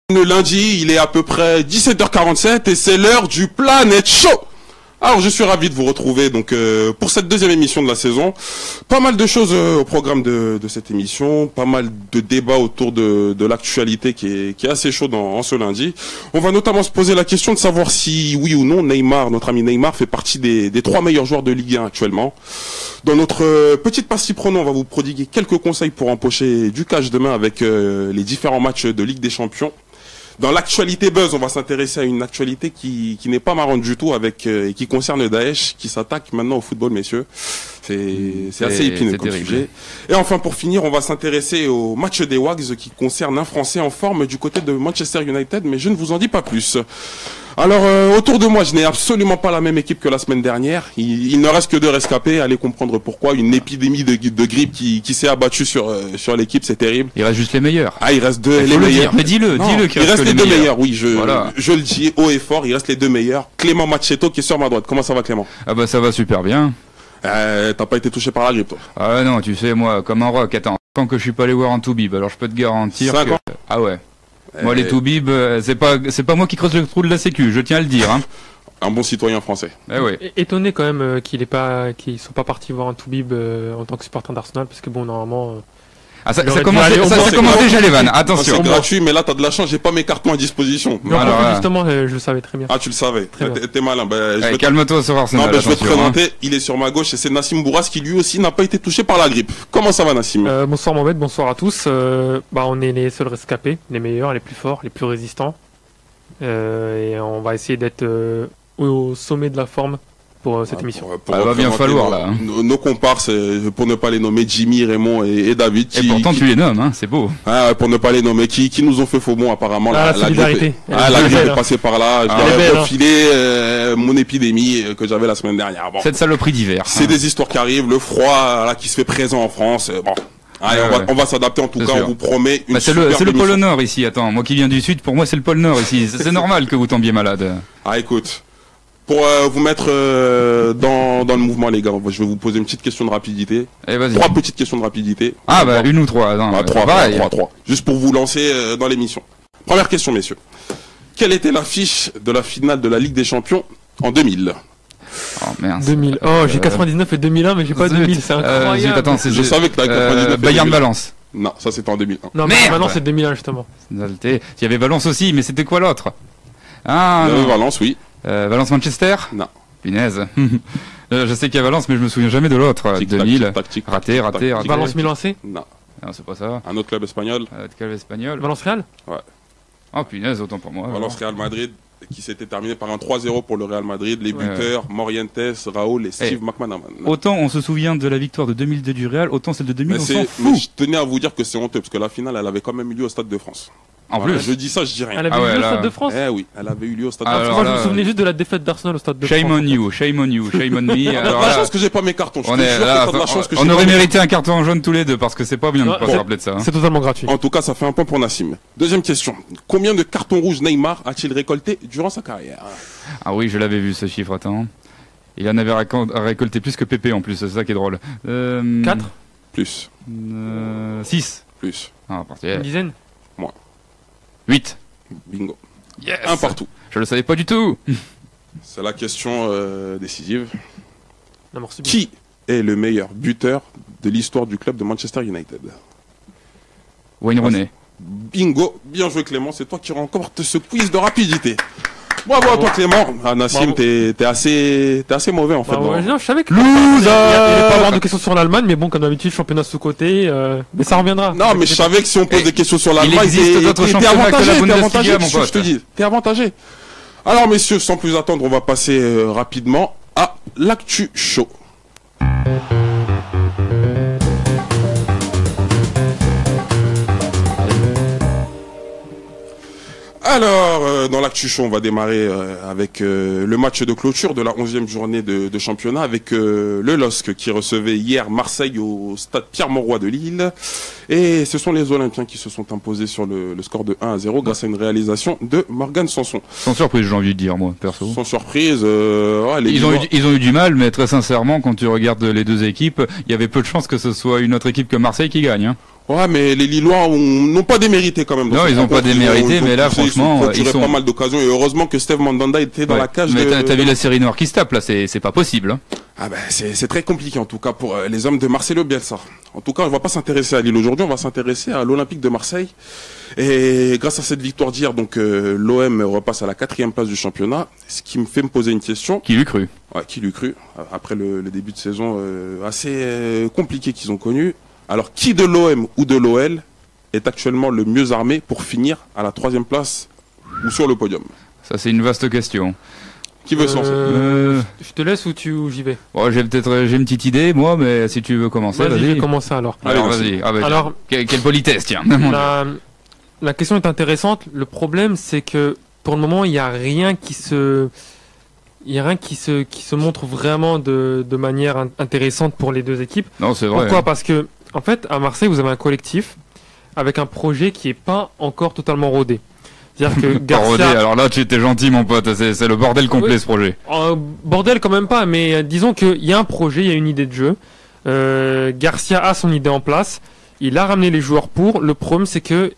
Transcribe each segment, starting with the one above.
Le lundi, il est à peu près 17h47 et c'est l'heure du Planet Show. Alors je suis ravi de vous retrouver donc pour cette deuxième émission de la saison. Pas mal de choses au programme de cette émission, pas mal de débats autour de l'actualité qui est assez chaude en ce lundi. On va notamment se poser la question de savoir si oui ou non Neymar, notre ami Neymar, fait partie des 3 meilleurs joueurs de Ligue 1 actuellement. Dans notre petite partie prono, on va vous prodiguer quelques conseils pour empocher du cash demain avec les différents matchs de Ligue des Champions. Dans l'actualité buzz, on va s'intéresser à une actualité qui n'est pas marrante du tout et qui concerne Daesh, qui s'attaque maintenant au football, messieurs. C'est assez épineux comme sujet. Et enfin, pour finir, on va s'intéresser au match des Wags qui concerne un Français en forme du côté de Manchester United, mais je ne vous en dis pas plus. Alors, autour de moi, je n'ai absolument pas la même équipe que la semaine dernière. Il ne reste que 2 rescapés. Allez comprendre pourquoi. Une épidémie de grippe qui s'est abattue sur l'équipe, c'est terrible. Il reste juste les meilleurs. Ah, il reste les meilleurs. Mais dis-le. Il reste les 2 meilleurs. Oui, je le dis haut et fort. Il reste les 2 meilleurs. Clément Machetto qui est sur ma droite. Comment ça va, Clément? Ah bah ça va super bien. T'as pas été touché par la grippe, toi? Ah non, tu sais, moi, comme un rock. Attends, tant que je suis pas allé voir un Toubib, alors je peux te garantir que... Ah ouais. Moi, les Toubib, c'est pas moi qui creuse le trou de la sécu, je tiens à le dire. Hein. Un bon citoyen français. Eh oui. Étonné quand même qu'ils sont pas partis voir un Toubib en tant que supporter d'Arsenal, parce que bon, normalement... ça commence déjà les vannes, attention. C'est gratuit, mais là t'as de la chance, j'ai pas mes cartons à disposition. Mais alors, justement, je le savais très bien. Ah, tu le savais. T'es malin. Calme-toi sur Arsenal. Non, je vais te présenter, il est sur ma gauche et c'est Nassim Bourras qui lui aussi n'a pas été touché par la grippe. Comment ça va, Nassim? Bonsoir Mohamed, bonsoir à tous. On est les seuls rescapés, les meilleurs, les plus forts, les plus résistants. Et on va essayer d'être au sommet de la forme pour cette émission. Il va bien falloir là. Nos comparses, pour ne pas les nommer, Jimmy, Raymond et David. Et pourtant tu les nommes, hein, c'est beau. Pour ne pas les nommer, qui nous ont fait faux bon apparemment. La solidarité. La grippe est passée par là. Je vais filer mon épidémie que j'avais la semaine dernière. Bon. Cette saloperie d'hiver. C'est des histoires qui arrivent, le froid là qui se fait présent en France. Bon. Allez, on va s'adapter en tout cas, on vous promet une super émission. C'est le pôle Nord ici, attends, moi qui viens du Sud, pour moi c'est le pôle Nord ici, c'est normal que vous tombiez malade. Ah écoute, pour vous mettre dans le mouvement les gars, je vais vous poser une petite question de rapidité. 3 petites questions de rapidité. Ah bah une ou 3, non, 3. Juste pour vous lancer dans l'émission. Première question messieurs. Quelle était l'affiche de la finale de la Ligue des Champions en 2000? Oh merde. 2000. Oh, j'ai 99 et 200001 mais j'ai pas 2000, c'est incroyable. Attends, je savais que t'avais 99. Bayern Valence. Non, ça c'était en 2001. Non, mais maintenant c'est 2001 justement. Il y avait Valence aussi, mais c'était quoi l'autre? Ah, Valence, oui. Valence-Manchester? Non. Punaise. Je sais qu'il y a Valence, mais je me souviens jamais de l'autre. 2000. Raté. Valence-Milan C? Non. Non, c'est pas ça. Un autre club espagnol? Valence-Real? Ouais. Oh punaise, autant pour moi. Valence-Real Madrid, qui s'était terminé par un 3-0 pour le Real Madrid. Les buteurs, Morientes, Raoul et Steve McManaman. Autant on se souvient de la victoire de 2002 du Real, autant celle de 2000, on s'en fout. Mais je tenais à vous dire que c'est honteux, parce que la finale, elle avait quand même eu lieu au Stade de France. En plus, je dis ça, je dis rien. Elle avait eu lieu au Stade de France? Eh oui, elle avait eu lieu au Stade de France. Moi, je me souvenais juste de la défaite d'Arsenal au Stade de France. Shame on you, shame on me. Alors, la chance que j'ai pas mes cartons. On aurait mérité un carton jaune tous les deux, parce que c'est pas bien de pas se rappeler de ça. C'est totalement gratuit. En tout cas, ça fait un point pour Nassim. Deuxième question. Combien de cartons rouges Neymar a-t-il récolté durant sa carrière? Ah oui, je l'avais vu ce chiffre, attends. Il en avait récolté plus que Pépé en plus, c'est ça qui est drôle. 4 Plus. 6 Plus. Ah, parti. Une dizaine? Moins. 8. Bingo. Yes. Un partout. Je le savais pas du tout. C'est la question décisive. Non, qui est le meilleur buteur de l'histoire du club de Manchester United? Wayne Rooney. Bingo. Bien joué Clément, c'est toi qui remporte ce quiz de rapidité. Bravo à toi Clément. Ah, Nassim, t'es assez mauvais en fait. Non, je savais que il allait pas avoir de questions sur l'Allemagne, mais bon, comme d'habitude, championnat sous-côté, mais ça reviendra. Non, mais je savais que si on pose des questions sur l'Allemagne, t'es avantagé, je te dis. T'es avantagé. Alors messieurs, sans plus attendre, on va passer rapidement à l'actu chaud. Alors, dans l'actu chaud, on va démarrer avec le match de clôture de la 11e journée de championnat avec le LOSC qui recevait hier Marseille au stade Pierre-Mauroy de Lille. Et ce sont les Olympiens qui se sont imposés sur le score de 1-0 grâce à une réalisation de Morgan Sanson. Sans surprise, j'ai envie de dire, moi, perso. Sans surprise, ils ont eu du mal, mais très sincèrement, quand tu regardes les deux équipes, il y avait peu de chances que ce soit une autre équipe que Marseille qui gagne. Hein. Ouais, mais les Lillois n'ont pas démérité quand même. Non, ils n'ont pas démérité, mais là, franchement, ils ont pas mal d'occasions. Et heureusement que Steve Mandanda était dans la cage. Mais t'as vu la série noire qui se tape là, c'est pas possible. Hein. Ah ben, c'est très compliqué en tout cas pour les hommes de Marcelo Bielsa. En tout cas, on va pas s'intéresser à Lille aujourd'hui, on va s'intéresser à l'Olympique de Marseille. Et grâce à cette victoire d'hier, donc l'OM repasse à la 4e place du championnat. Ce qui me fait me poser une question. Qui l'eût cru? Ouais, qui l'eût cru après le début de saison assez compliqué qu'ils ont connu. Alors, qui de l'OM ou de l'OL est actuellement le mieux armé pour finir à la 3e place ou sur le podium? Ça, c'est une vaste question. Qui veut se lancer? Je te laisse ou j'y vais? Bon, j'ai une petite idée, moi, mais si tu veux commencer, vas-y. Je vais commencer alors. Alors, vas-y. Ah, bah, alors, quelle politesse, tiens. La question est intéressante. Le problème, c'est que pour le moment, il n'y a rien qui se montre vraiment de manière intéressante pour les deux équipes. Non, c'est vrai. Pourquoi? Parce que en fait, à Marseille, vous avez un collectif avec un projet qui est pas encore totalement rodé. C'est-à-dire que Garcia... rodé, alors là, tu étais gentil, mon pote. C'est le bordel complet, ce projet. Bordel quand même pas, mais disons qu'il y a un projet, il y a une idée de jeu. Garcia a son idée en place. Il a ramené les joueurs pour. Le problème, c'est que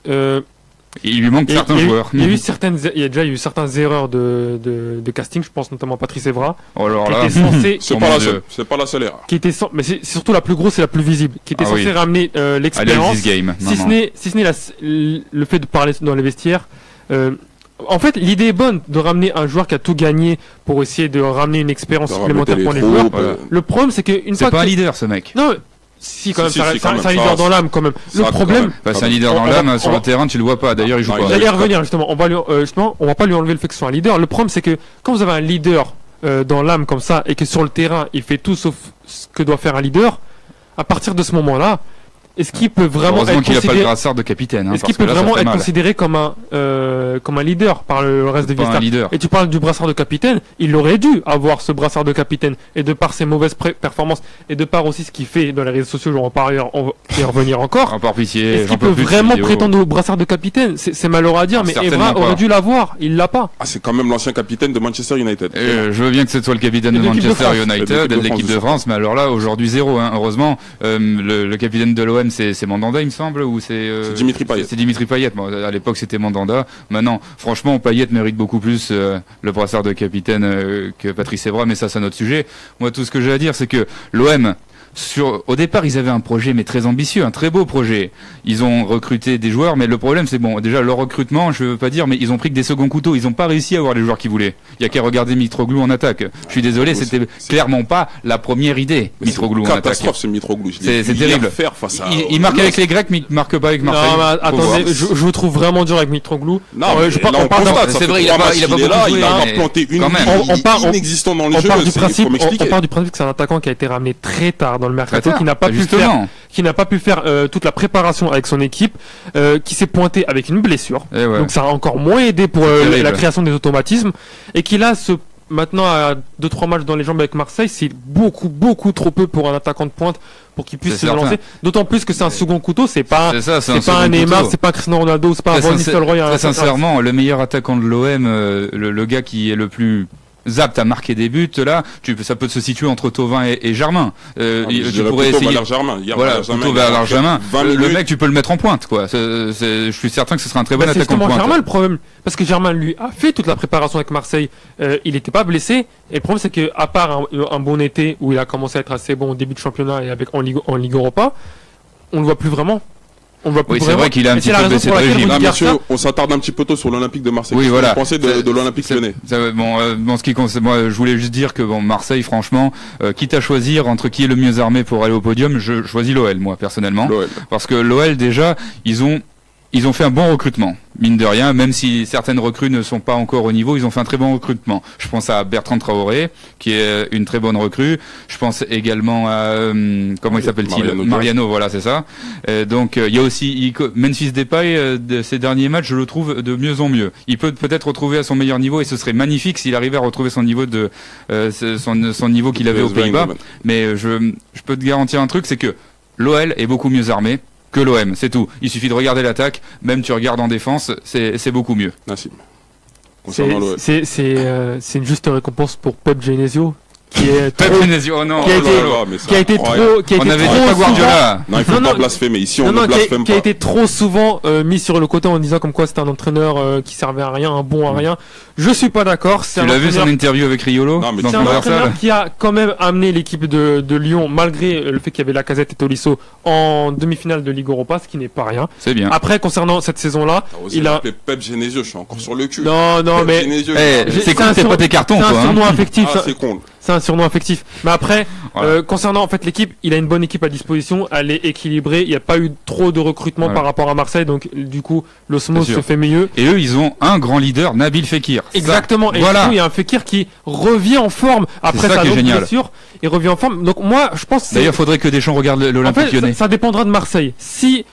il lui manque certains joueurs. Il y a déjà eu certaines erreurs de casting, je pense notamment Patrice Evra. Oh alors là, c'est pas la seule erreur. Mais c'est surtout la plus grosse et la plus visible, qui était censée ramener l'expérience. Si ce n'est le fait de parler dans les vestiaires. En fait, l'idée est bonne de ramener un joueur qui a tout gagné pour essayer de ramener une expérience supplémentaire pour les joueurs. Le problème, c'est qu'une fois c'est pas un leader, ce mec. Non. Si, quand même, c'est un leader dans l'âme, quand même. Le problème. C'est un leader dans l'âme, sur le terrain, tu le vois pas. D'ailleurs, il joue pas. J'allais y revenir, justement. On va pas lui enlever le fait que ce soit un leader. Le problème, c'est que quand vous avez un leader dans l'âme comme ça, et que sur le terrain, il fait tout sauf ce que doit faire un leader, à partir de ce moment-là, est-ce qu'il peut vraiment être qu'il a pas le brassard de capitaine. Est-ce qu'il peut vraiment être considéré comme un leader par le reste des vestiaires? Et tu parles du brassard de capitaine, il aurait dû avoir ce brassard de capitaine, et de par ses mauvaises performances et de par aussi ce qu'il fait dans les réseaux sociaux, on va y revenir encore. Par pitié. Est-ce qu'il peut vraiment prétendre au brassard de capitaine? C'est malheureux à dire, mais Evra aurait dû l'avoir, il l'a pas. C'est quand même l'ancien capitaine de Manchester United. Je veux bien que ce soit le capitaine de Manchester United, de l'équipe de France, mais alors là aujourd'hui zéro. Heureusement, le capitaine de l'OM c'est Mandanda, il me semble, ou c'est Dimitri Payet. C'est Dimitri Payet. Bon, à l'époque, c'était Mandanda. Maintenant, franchement, Payet mérite beaucoup plus le brassard de capitaine que Patrice Evra, mais ça, c'est un autre sujet. Moi, tout ce que j'ai à dire, c'est que l'OM, au départ, ils avaient un projet, mais très ambitieux, un très beau projet. Ils ont recruté des joueurs, mais le problème, c'est déjà leur recrutement, je veux pas dire, mais ils ont pris que des seconds couteaux. Ils ont pas réussi à avoir les joueurs qu'ils voulaient. Il y a qu'à regarder Mitroglou en attaque. Je suis désolé, c'était clairement pas la première idée. Mitroglou en attaque. Catastrophe, c'est Mitroglou. C'est terrible. Il marque avec les Grecs, mais il marque pas avec Marseille. Non, mais attendez, je vous trouve vraiment dur avec Mitroglou. Non, c'est vrai, il a pas beaucoup joué. Il a planté une inexistante dans le jeu. On part du principe que c'est un attaquant qui a été ramené très tard dans le mercato, qui n'a pas pu faire toute la préparation avec son équipe, qui s'est pointé avec une blessure. Donc ça a encore moins aidé pour la création des automatismes, et qui là maintenant à 2-3 matchs dans les jambes avec Marseille, c'est beaucoup trop peu pour un attaquant de pointe pour qu'il puisse se lancer. D'autant plus que c'est un second couteau, c'est pas un Neymar, c'est pas Cristiano Ronaldo, c'est pas un Van Nistelrooy. Très sincèrement, le meilleur attaquant de l'OM, le gars qui est le plus apte à marquer des buts, là, ça peut se situer entre Thauvin et Germain. Tu pourrais essayer. Plutôt vers Germain. Le mec, tu peux le mettre en pointe, quoi. Je suis certain que ce sera un très bon attaquant de pointe. C'est justement Germain le problème, parce que Germain lui a fait toute la préparation avec Marseille. Il n'était pas blessé. Et le problème, c'est que à part un bon été où il a commencé à être assez bon au début de championnat et en Ligue Europa, on le voit plus vraiment. Oui, c'est vrai qu'il a un petit peu baissé de régime. Monsieur, on s'attarde un petit peu tôt sur l'Olympique de Marseille. Oui, voilà. Vous pensez de l'Olympique lyonnais? Bon, ce qui concerne, moi, je voulais juste dire que Marseille, franchement, quitte à choisir entre qui est le mieux armé pour aller au podium, je choisis l'OL, moi, personnellement. Parce que l'OL, déjà, ils ont fait un bon recrutement, mine de rien, même si certaines recrues ne sont pas encore au niveau, ils ont fait un très bon recrutement. Je pense à Bertrand Traoré, qui est une très bonne recrue. Je pense également à comment il s'appelle-t-il, Mariano, voilà, c'est ça. Donc il y a aussi Memphis Depay, ces derniers matchs, je le trouve de mieux en mieux. Il peut peut-être retrouver à son meilleur niveau, et ce serait magnifique s'il arrivait à retrouver son niveau son niveau qu'il avait aux Pays-Bas. Mais je peux te garantir un truc, c'est que l'OL est beaucoup mieux armé que l'OM, c'est tout. Il suffit de regarder l'attaque, même tu regardes en défense, c'est beaucoup mieux. C'est une juste récompense pour Pep Genesio, qui est trop, qui a été trop, on avait dit pas Guardiola. Non, il faut pas blasphémer. Ici, on ne blasphème pas. Qui a été trop souvent mis sur le côté en disant comme quoi c'était un entraîneur qui servait à rien, un bon à rien. Je suis pas d'accord. Tu l'as vu son interview avec Riolo? C'est un entraîneur qui a quand même amené l'équipe de Lyon, malgré le fait qu'il y avait Lacazette et Tolisso en demi-finale de Ligue Europa, ce qui n'est pas rien. C'est bien. Après, concernant cette saison-là, il a Pep Genesio. Je suis encore sur le cul. Non, mais c'est con, c'est pas tes cartons. C'est un surnom affectif. C'est con. C'est un surnom affectif. Mais après, concernant en fait l'équipe, il a une bonne équipe à disposition, elle est équilibrée, il n'y a pas eu trop de recrutement par rapport à Marseille, donc du coup l'osmose se fait mieux. Et eux, ils ont un grand leader, Nabil Fekir. Exactement. Et voilà. Du coup, il y a un Fekir qui revient en forme après sa longue blessure. Il revient en forme. Donc moi, je pense. D'ailleurs, il faudrait que Deschamps regarde l'Olympique Lyonnais. Ça dépendra de Marseille. Si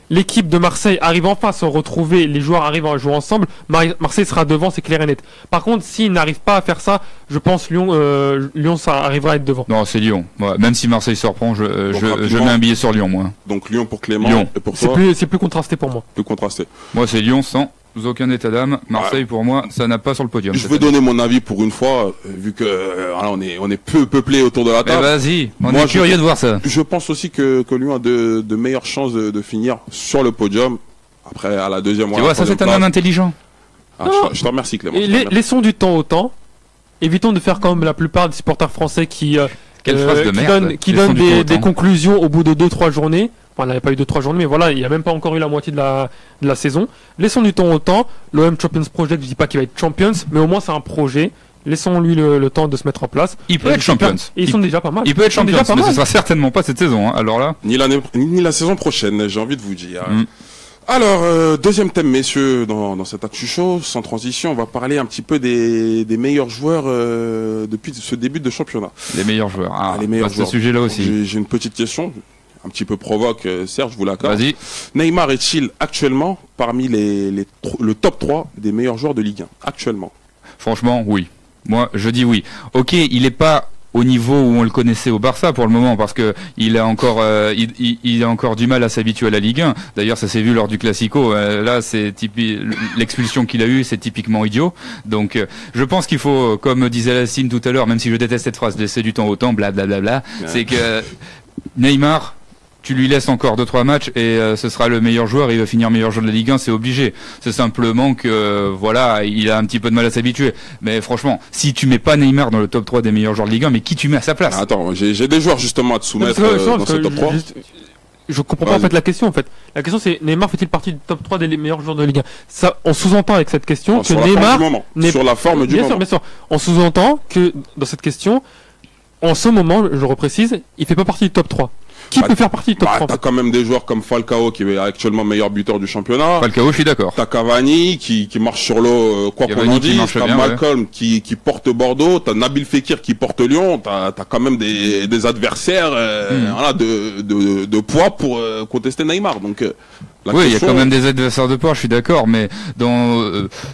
l'équipe de Marseille arrive enfin à se retrouver, les joueurs arrivent à jouer ensemble, Marseille sera devant, c'est clair et net. Par contre, s'ils n'arrivent pas à faire ça, je pense Lyon ça arrivera à être devant. Non, c'est Lyon. Ouais, même si Marseille se reprend, je mets un billet sur Lyon, moi. Donc Lyon pour Clément. Lyon. Et pour toi c'est plus contrasté pour moi. Plus contrasté. Moi, c'est Lyon sans aucun état d'âme. Marseille, pour moi, ça n'a pas sur le podium. Je veux donner mon avis pour une fois, vu que on est peu peuplé autour de la table. Vas-y, on est curieux de voir ça. Je pense aussi que Lyon a de meilleures chances de finir sur le podium. Après, à la deuxième. Tu vois, ça c'est un homme intelligent. Je te remercie, Clément. Laissons du temps au temps. Évitons de faire comme la plupart des supporters français qui donnent des conclusions au bout de 2-3 journées. Enfin, il n'y avait pas eu 2-3 journées, mais voilà, il n'y a même pas encore eu la moitié de la saison. Laissons du temps au temps. L'OM Champions Project, je dis pas qu'il va être Champions, mais au moins c'est un projet. Laissons-lui le temps de se mettre en place. Il peut être Champions. Et ils sont déjà pas mal. Il peut être Champions, mais ce sera certainement pas cette saison. Hein. Alors là, ni la saison prochaine, j'ai envie de vous dire. Alors, deuxième thème, messieurs, dans cet Actu Show, sans transition, on va parler un petit peu des meilleurs joueurs depuis ce début de championnat. Les meilleurs joueurs. Les meilleurs joueurs. Ce sujet-là aussi. J'ai une petite question. Un petit peu provoque, Serge, je vous l'accorde. Vas-y. Neymar est-il actuellement parmi le top 3 des meilleurs joueurs de Ligue 1 actuellement? Franchement, oui. Moi, je dis oui. Ok, il n'est pas au niveau où on le connaissait au Barça pour le moment, parce que il a encore du mal à s'habituer à la Ligue 1. D'ailleurs, ça s'est vu lors du Classico. Là, c'est l'expulsion qu'il a eue, c'est typiquement idiot. Donc, je pense qu'il faut, comme disait Lassine tout à l'heure, même si je déteste cette phrase, laisser du temps au temps, blablabla, c'est que Neymar, tu lui laisses encore 2-3 matchs et ce sera le meilleur joueur, il va finir meilleur joueur de la Ligue 1, c'est obligé. C'est simplement que voilà, il a un petit peu de mal à s'habituer. Mais franchement, si tu mets pas Neymar dans le top 3 des meilleurs joueurs de Ligue 1, mais qui tu mets à sa place? Attends, j'ai des joueurs justement à te soumettre dans ce top 3. Je comprends pas en fait la question en fait. La question c'est Neymar fait-il partie du top 3 des meilleurs joueurs de Ligue 1? Ça, on sous-entend avec cette question que Neymar sur la forme du moment. Bien sûr. On sous-entend que dans cette question, en ce moment, je reprécise, il fait pas partie du top 3. Qui peut faire partie du top 3? T'as quand même des joueurs comme Falcao qui est actuellement meilleur buteur du championnat. Falcao, je suis d'accord. T'as Cavani qui marche sur l'eau, quoi qu'on en dise. T'as Malcolm qui porte Bordeaux. T'as Nabil Fekir qui porte Lyon. T'as quand même des adversaires voilà, de poids pour contester Neymar. Donc il y a quand même des adversaires de poids, je suis d'accord. Mais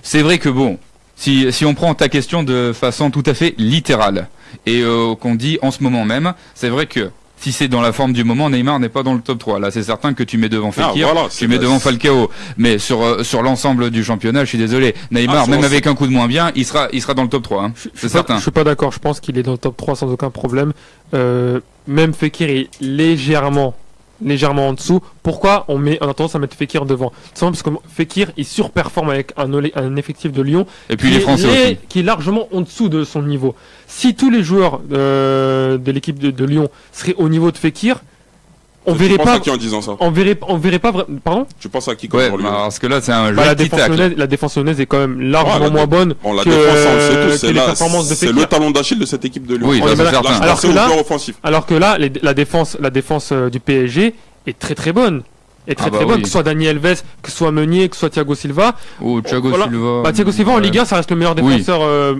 c'est vrai que bon, si on prend ta question de façon tout à fait littérale et qu'on dit en ce moment même, c'est vrai que si c'est dans la forme du moment, Neymar n'est pas dans le top 3. Là, c'est certain que tu mets devant Fekir, tu mets devant Falcao. Mais sur l'ensemble du championnat, je suis désolé. Neymar, même avec un coup de moins bien, il sera dans le top 3. Hein. C'est certain. Je suis pas d'accord. Je pense qu'il est dans le top 3 sans aucun problème. Même Fekir est légèrement en dessous. Pourquoi on a tendance à mettre Fekir devant? Tout simplement parce que Fekir, il surperforme avec un effectif de Lyon. Et puis les Français aussi. Qui est largement en dessous de son niveau. Si tous les joueurs de l'équipe de Lyon seraient au niveau de Fekir, on verrait pas. Tu penses à qui en disant ça? On verrait pas. Pardon? Tu penses à qui parce que là, c'est un jeu la défense lyonnaise est quand même largement moins bonne la défense, que les performances de Fekir. C'est le talon d'Achille de cette équipe de Lyon. Oui, c'est certain. Alors que là, la défense du PSG est très très bonne. Que ce soit Dani Alves, que ce soit Meunier, que ce soit Thiago Silva. Thiago Silva. Thiago Silva en Ligue 1, ça reste le meilleur défenseur.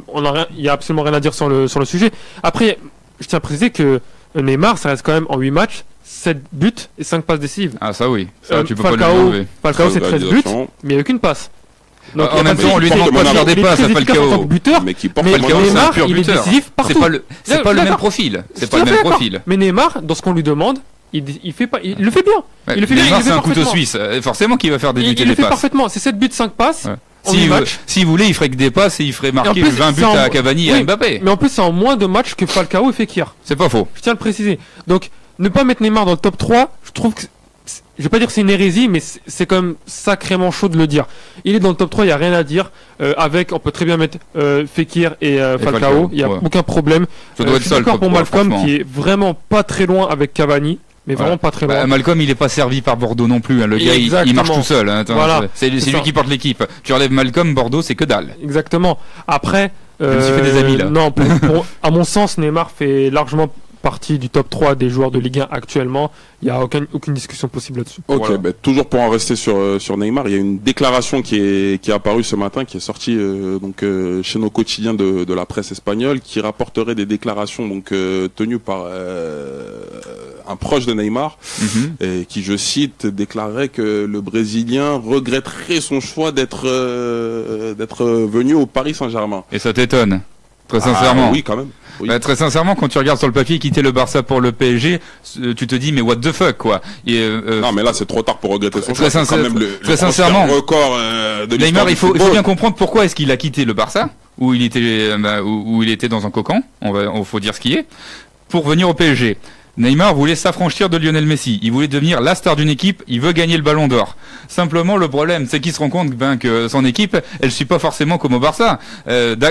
Il y a absolument rien à dire sur le sujet. Après, je tiens à préciser que Neymar, ça reste quand même en 8 matchs, 7 buts et 5 passes décisives. Ah ça oui, ça tu peux pas le enlever. Falcao c'est 13 buts, mais il n'y a aucune passe. Donc, en même temps, on lui demande pas de faire des passes à Falcao. Mais qui porte Falcao, c'est un pur buteur. Il est décisif partout. C'est pas le même profil. C'est pas le même profil. Mais Neymar, dans ce qu'on lui demande, il le fait bien. Neymar, c'est un couteau suisse. Forcément qu'il va faire débuter les passes. Il le fait parfaitement. C'est 7 buts, 5 passes. S'il voulait, il ferait que des passes et il ferait marquer 20 buts à Cavani et à Mbappé. Mais en plus, c'est en moins de matchs que Falcao et Fekir. C'est pas faux. Je tiens à le préciser. Donc, ne pas mettre Neymar dans le top 3, je trouve que je vais pas dire que c'est une hérésie, mais c'est quand même sacrément chaud de le dire. Il est dans le top 3, il y a rien à dire. On peut très bien mettre Fekir et Falcao, il y a aucun problème. Ça doit être ça le top 3, pour Malcolm qui est vraiment pas très loin avec Cavani. Mais vraiment pas très loin. Malcolm, il est pas servi par Bordeaux non plus. Hein. Le gars, il marche tout seul. Hein. Attends, voilà, c'est lui qui porte l'équipe. Tu relèves Malcolm, Bordeaux, c'est que dalle. Exactement. Après, je me suis fait des amis là. Non, à mon sens, Neymar fait largement partie du top 3 des joueurs de Ligue 1 actuellement. Il n'y a aucune discussion possible là-dessus. Ok, voilà. Toujours pour en rester sur Neymar, il y a une déclaration qui est apparue ce matin, qui est sortie chez nos quotidiens de la presse espagnole, qui rapporterait des déclarations tenues par un proche de Neymar, et qui, je cite, déclarerait que le Brésilien regretterait son choix d'être venu au Paris Saint-Germain. Et ça t'étonne? Très sincèrement. Oui, quand même. Oui. Très sincèrement, quand tu regardes sur le papier quitter le Barça pour le PSG, tu te dis mais what the fuck quoi. Non mais là c'est trop tard pour regretter son choix. Très sincèrement, record de Neymar, il faut bien comprendre pourquoi est-ce qu'il a quitté le Barça où il était dans un cocon. Faut dire ce qui est pour venir au PSG. Neymar voulait s'affranchir de Lionel Messi. Il voulait devenir la star d'une équipe. Il veut gagner le Ballon d'Or. Simplement, le problème, c'est qu'il se rend compte que son équipe, elle suit pas forcément comme au Barça.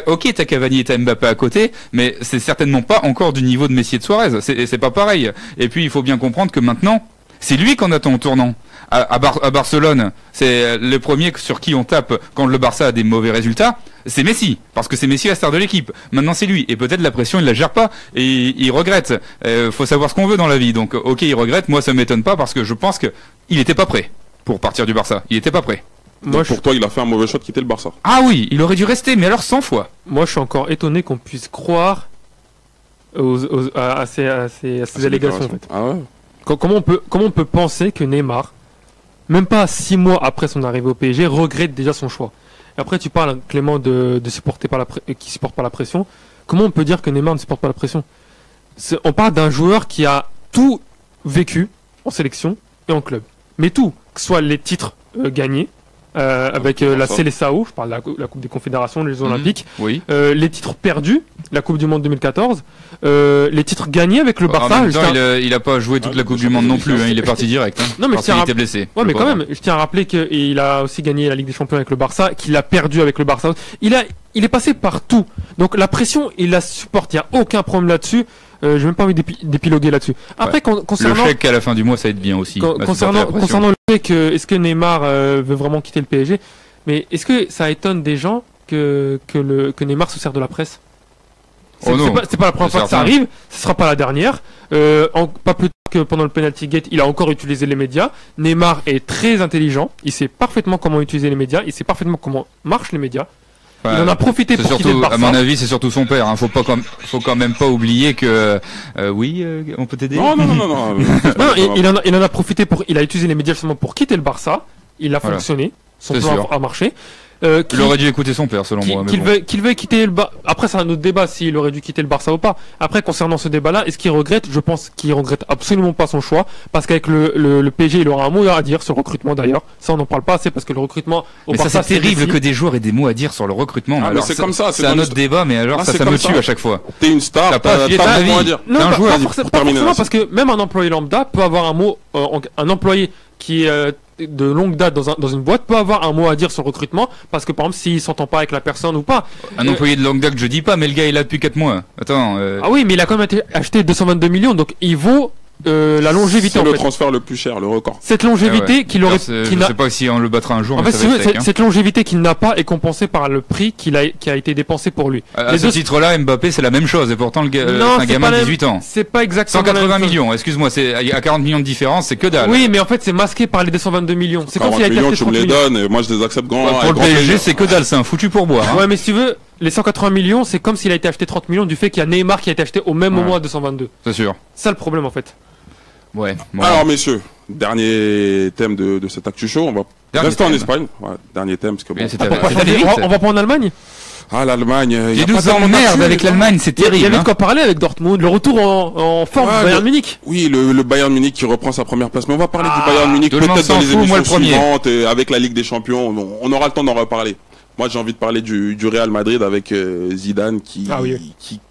Ok, t'as Cavani et t'as Mbappé à côté, mais c'est certainement pas encore du niveau de Messi et de Suarez. C'est pas pareil. Et puis, il faut bien comprendre que maintenant, c'est lui qu'on attend au tournant. À Barcelone, c'est le premier sur qui on tape quand le Barça a des mauvais résultats. C'est Messi, parce que c'est Messi la star de l'équipe. Maintenant c'est lui, et peut-être la pression il la gère pas, et il regrette. Faut savoir ce qu'on veut dans la vie, donc ok il regrette, moi ça m'étonne pas parce que je pense que il était pas prêt pour partir du Barça. Il était pas prêt. Pour toi il a fait un mauvais choix de quitter le Barça. Ah oui, il aurait dû rester, mais alors 100 fois. Moi je suis encore étonné qu'on puisse croire à ces allégations en fait. Ah ouais. Comment on peut penser que Neymar, même pas 6 mois après son arrivée au PSG, regrette déjà son choix? Après, tu parles, Clément, qui supporte pas la pression. Comment on peut dire que Neymar ne supporte pas la pression? On parle d'un joueur qui a tout vécu en sélection et en club. Mais tout, que ce soit les titres gagnés, avec la Seleção, je parle de la Coupe des Confédérations, les Jeux Olympiques, oui. Les titres perdus, la Coupe du Monde 2014, les titres gagnés avec le Barça. En même temps, il a pas joué toute la Coupe du Monde non plus, il est parti direct. Non, mais parce qu'il était blessé. Ouais, mais quand même, je tiens à rappeler qu'il a aussi gagné la Ligue des Champions avec le Barça, qu'il a perdu avec le Barça. Il est passé par tout. Donc la pression, il la supporte, il n'y a aucun problème là-dessus. J'ai même pas envie d'épiloguer là-dessus. Après, concernant le chèque à la fin du mois, ça aide bien aussi. Concernant le fait que est-ce que Neymar veut vraiment quitter le PSG, mais est-ce que ça étonne des gens que Neymar se sert de la presse? C'est pas la première fois que ça arrive, ce sera pas la dernière. Pas plus tard que pendant le penalty gate, il a encore utilisé les médias. Neymar est très intelligent, il sait parfaitement comment utiliser les médias, il sait parfaitement comment marchent les médias. Il en a profité pour quitter le Barça. À mon avis, c'est surtout son père. Faut quand même pas oublier que on peut t'aider. Non. Il en a profité il a utilisé les médias justement pour quitter le Barça. Il a fonctionné. Son plan a marché. Il aurait dû écouter son père, selon moi. Qu'il veuille quitter le Barça. Après, c'est un autre débat s'il aurait dû quitter le Barça ou pas. Après, concernant ce débat-là, est-ce qu'il regrette? Je pense qu'il regrette absolument pas son choix, parce qu'avec le PSG, il aura un mot à dire sur le recrutement d'ailleurs. Ça, on n'en parle pas assez parce que le recrutement au Barça, c'est terrible que des joueurs aient des mots à dire sur le recrutement. Alors, c'est comme ça. C'est un autre débat, mais alors ça me tue à chaque fois. T'es une star, t'as pas de mot à dire. Non, pas forcément, parce que même un employé lambda peut avoir un mot, un employé qui est de longue date dans une boîte peut avoir un mot à dire sur le recrutement, parce que par exemple s'il s'entend pas avec la personne ou pas. Un employé de longue date, je dis pas, mais le gars il est là depuis 4 mois. Attends. Ah oui, mais il a quand même acheté 222 millions, donc il vaut la longévité. C'est le transfert le plus cher, le record. Cette longévité qu'il aurait. Je sais pas si on le battra un jour. En fait, cette longévité qu'il n'a pas est compensée par le prix qui a été dépensé pour lui. À ce titre-là, Mbappé c'est la même chose, et pourtant c'est un gamin de 18 ans. C'est pas exactement. 180 millions. Excuse-moi, c'est à 40 millions de différence, c'est que dalle. Oui, mais en fait c'est masqué par les 222 millions. C'est comme s'il a été acheté 30 millions. Tu me les donnes, et moi je les accepte grand. Pour le PSG, c'est que dalle, c'est un foutu pourboire. Ouais, mais si tu veux. Les 180 millions, c'est comme s'il a été acheté 30 millions du fait qu'il y a Neymar qui a été acheté au même moment à 222. C'est sûr. C'est ça le problème en fait. Ouais. Bon. Alors messieurs, dernier thème de cet Actu Show, on va rester en Espagne. Ouais, dernier thème parce que on va pas en Allemagne. Ah l'Allemagne, il nous emmerde avec l'Allemagne, c'est terrible. Il y avait de quoi parler avec Dortmund, le retour en forme du Bayern Munich. Oui, le Bayern Munich qui reprend sa première place, mais on va parler du Bayern Munich peut-être dans les émissions suivantes avec la Ligue des Champions, on aura le temps d'en reparler. Moi, j'ai envie de parler du Real Madrid avec Zidane qui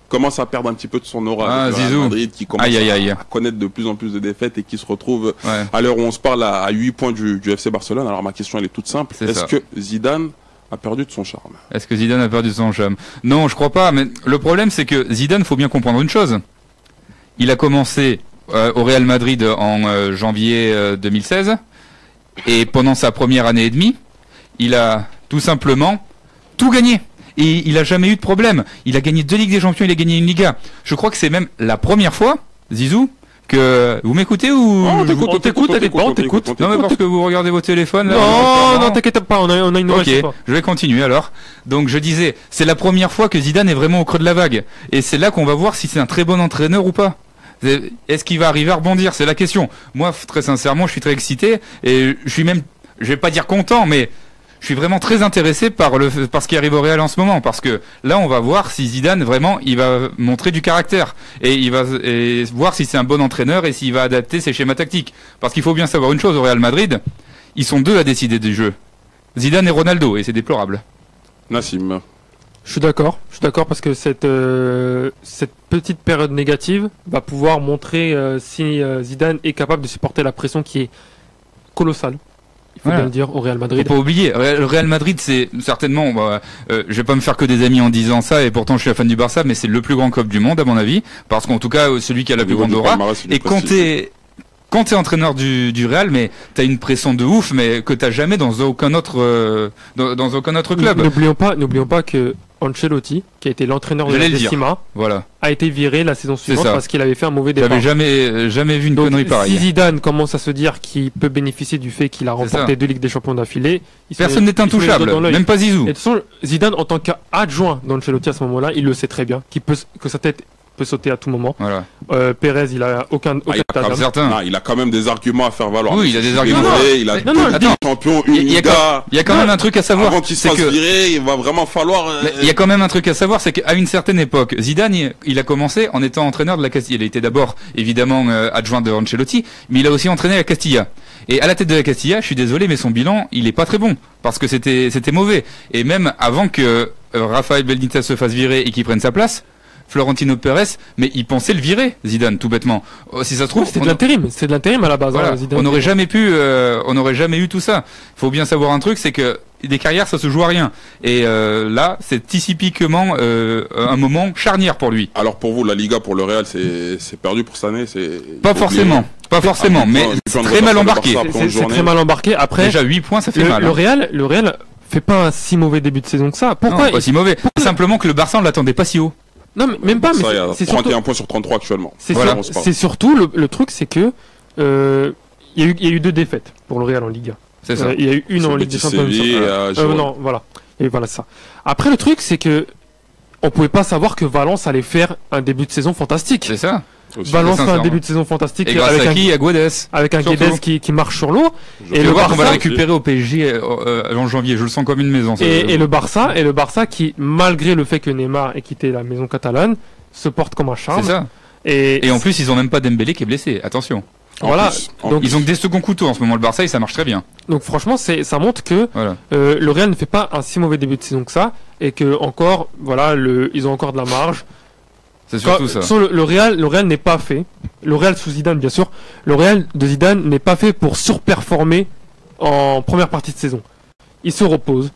commence à perdre un petit peu de son aura. Avec le Real Madrid, qui commence à connaître de plus en plus de défaites et qui se retrouve à l'heure où on se parle à 8 points du FC Barcelone. Alors ma question elle est toute simple. Est-ce que Zidane a perdu de son charme? Est-ce que Zidane a perdu de son charme? Non, je crois pas. Mais le problème, c'est que Zidane, faut bien comprendre une chose. Il a commencé au Real Madrid en janvier 2016 et pendant sa première année et demie, il a tout simplement tout gagné. Et il a jamais eu de problème. Il a gagné 2 Ligues des Champions, il a gagné une Liga. Je crois que c'est même la première fois, Zizou, que vous m'écoutez ou on t'écoute. Non mais parce que vous regardez vos téléphones là. Non, t'inquiète pas, on a une nouvelle. Ok, je vais continuer alors. Donc je disais, c'est la première fois que Zidane est vraiment au creux de la vague. Et c'est là qu'on va voir si c'est un très bon entraîneur ou pas. Est-ce qu'il va arriver à rebondir? C'est la question. Moi, très sincèrement, je suis très excité et je suis même, je vais pas dire content, mais je suis vraiment très intéressé par ce qui arrive au Real en ce moment, parce que là, on va voir si Zidane vraiment, il va montrer du caractère et il va voir si c'est un bon entraîneur et s'il va adapter ses schémas tactiques. Parce qu'il faut bien savoir une chose au Real Madrid, ils sont 2 à décider du jeu, Zidane et Ronaldo, et c'est déplorable. Nassim. Je suis d'accord parce que cette petite période négative va pouvoir montrer si Zidane est capable de supporter la pression qui est colossale. Il faut bien le dire au Real Madrid. Faut pas oublier, le Real Madrid, c'est certainement, je vais pas me faire que des amis en disant ça, et pourtant je suis un fan du Barça, mais c'est le plus grand club du monde à mon avis, parce qu'en tout cas celui qui a la plus grande aura. Et quand t'es entraîneur du Real, mais t'as une pression de ouf, mais que t'as jamais dans aucun autre club. N'oublions pas que Ancelotti, qui a été l'entraîneur de la Decima, a été viré la saison suivante parce qu'il avait fait un mauvais départ. J'avais jamais vu une connerie pareille. Si Zidane commence à se dire qu'il peut bénéficier du fait qu'il a remporté 2 Ligues des Champions d'affilée, personne n'est intouchable, même pas Zizou. Et de toute façon, Zidane, en tant qu'adjoint d'Ancelotti à ce moment-là, il le sait très bien, que sa tête peut sauter à tout moment. Voilà. Pérez, il a aucun il a quand même des arguments à faire valoir. Oui, il a des arguments. Il a champion, il y a quand même un truc à savoir. Avant qu'il se fasse virer, il va vraiment falloir. Il y a quand même un truc à savoir, c'est qu'à une certaine époque, Zidane, il a commencé en étant entraîneur de la Castilla. Il a été d'abord évidemment adjoint de Ancelotti, mais il a aussi entraîné la Castilla. Et à la tête de la Castilla, je suis désolé, mais son bilan, il est pas très bon parce que c'était mauvais. Et même avant que Rafael Benitez se fasse virer et qu'il prenne sa place, Florentino Pérez, mais il pensait le virer, Zidane, tout bêtement. Si ça se trouve, c'est de l'intérim à la base. Voilà. Zidane, on n'aurait jamais eu tout ça. Il faut bien savoir un truc, c'est que des carrières, ça se joue à rien. Et là, c'est typiquement un moment charnière pour lui. Alors pour vous, la Liga pour le Real, c'est perdu pour cette année, pas forcément, mais c'est très mal embarqué. C'est très mal embarqué. Après, déjà 8 points, ça fait mal. Le Real fait pas un si mauvais début de saison que ça. Pourquoi non, pas si mauvais. Simplement que le Barça, on l'attendait pas si haut. Non, mais même pas. Ça, mais c'est 31 points sur 33 actuellement. C'est surtout le truc, c'est que il y a eu 2 défaites pour le Real en Liga. C'est ça. Il y a eu une en Ligue des Champions. Non, voilà. Et voilà ça. Après, le truc, c'est que on pouvait pas savoir que Valence allait faire un début de saison fantastique. C'est ça. Valence fait un début de saison fantastique et avec à Guedes, avec un Guedes qui marche sur l'eau. Et le Barça, on va le récupérer au PSG en janvier. Je le sens comme une maison. Et le Barça qui, malgré le fait que Neymar ait quitté la maison catalane, se porte comme un charme. C'est ça. Et en plus, ils ont même pas Dembélé qui est blessé. Attention. Voilà. Donc ils ont que des seconds couteaux en ce moment le Barça et ça marche très bien. Donc franchement, ça montre que le Real ne fait pas un si mauvais début de saison que ça et que encore, ils ont encore de la marge. C'est surtout ça. Le Real n'est pas fait. Le Real sous Zidane, bien sûr. Le Real de Zidane n'est pas fait pour surperformer en première partie de saison. Il se repose.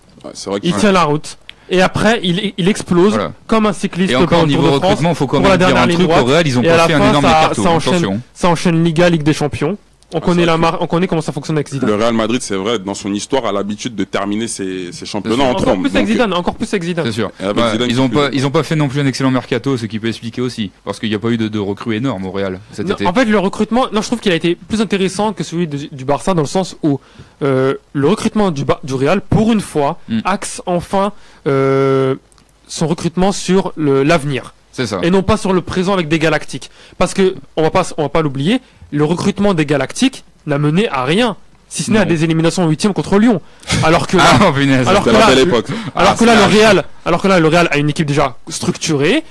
Il tient la route. Et après, il explose comme un cycliste. Et encore au niveau recrutement, il faut quand même dire un truc au Real, ils ont pas fait un énorme mercato. Ça enchaîne Liga, Ligue des Champions. On connaît comment ça fonctionne avec Zidane. Le Real Madrid, c'est vrai, dans son histoire, a l'habitude de terminer ses championnats en trombe. Encore plus avec Zidane. C'est sûr. Ils ont pas fait non plus un excellent mercato, ce qui peut expliquer aussi, parce qu'il n'y a pas eu de recrues énormes au Real cet été. En fait, le recrutement, je trouve qu'il a été plus intéressant que celui du Barça dans le sens où le recrutement du Real, pour une fois, axe enfin son recrutement sur l'avenir. C'est ça. Et non pas sur le présent avec des Galactiques. Parce que on va pas l'oublier, le recrutement des Galactiques n'a mené à rien, si ce n'est à des éliminations en 8e contre Lyon. Alors que là, le Real a une équipe déjà structurée.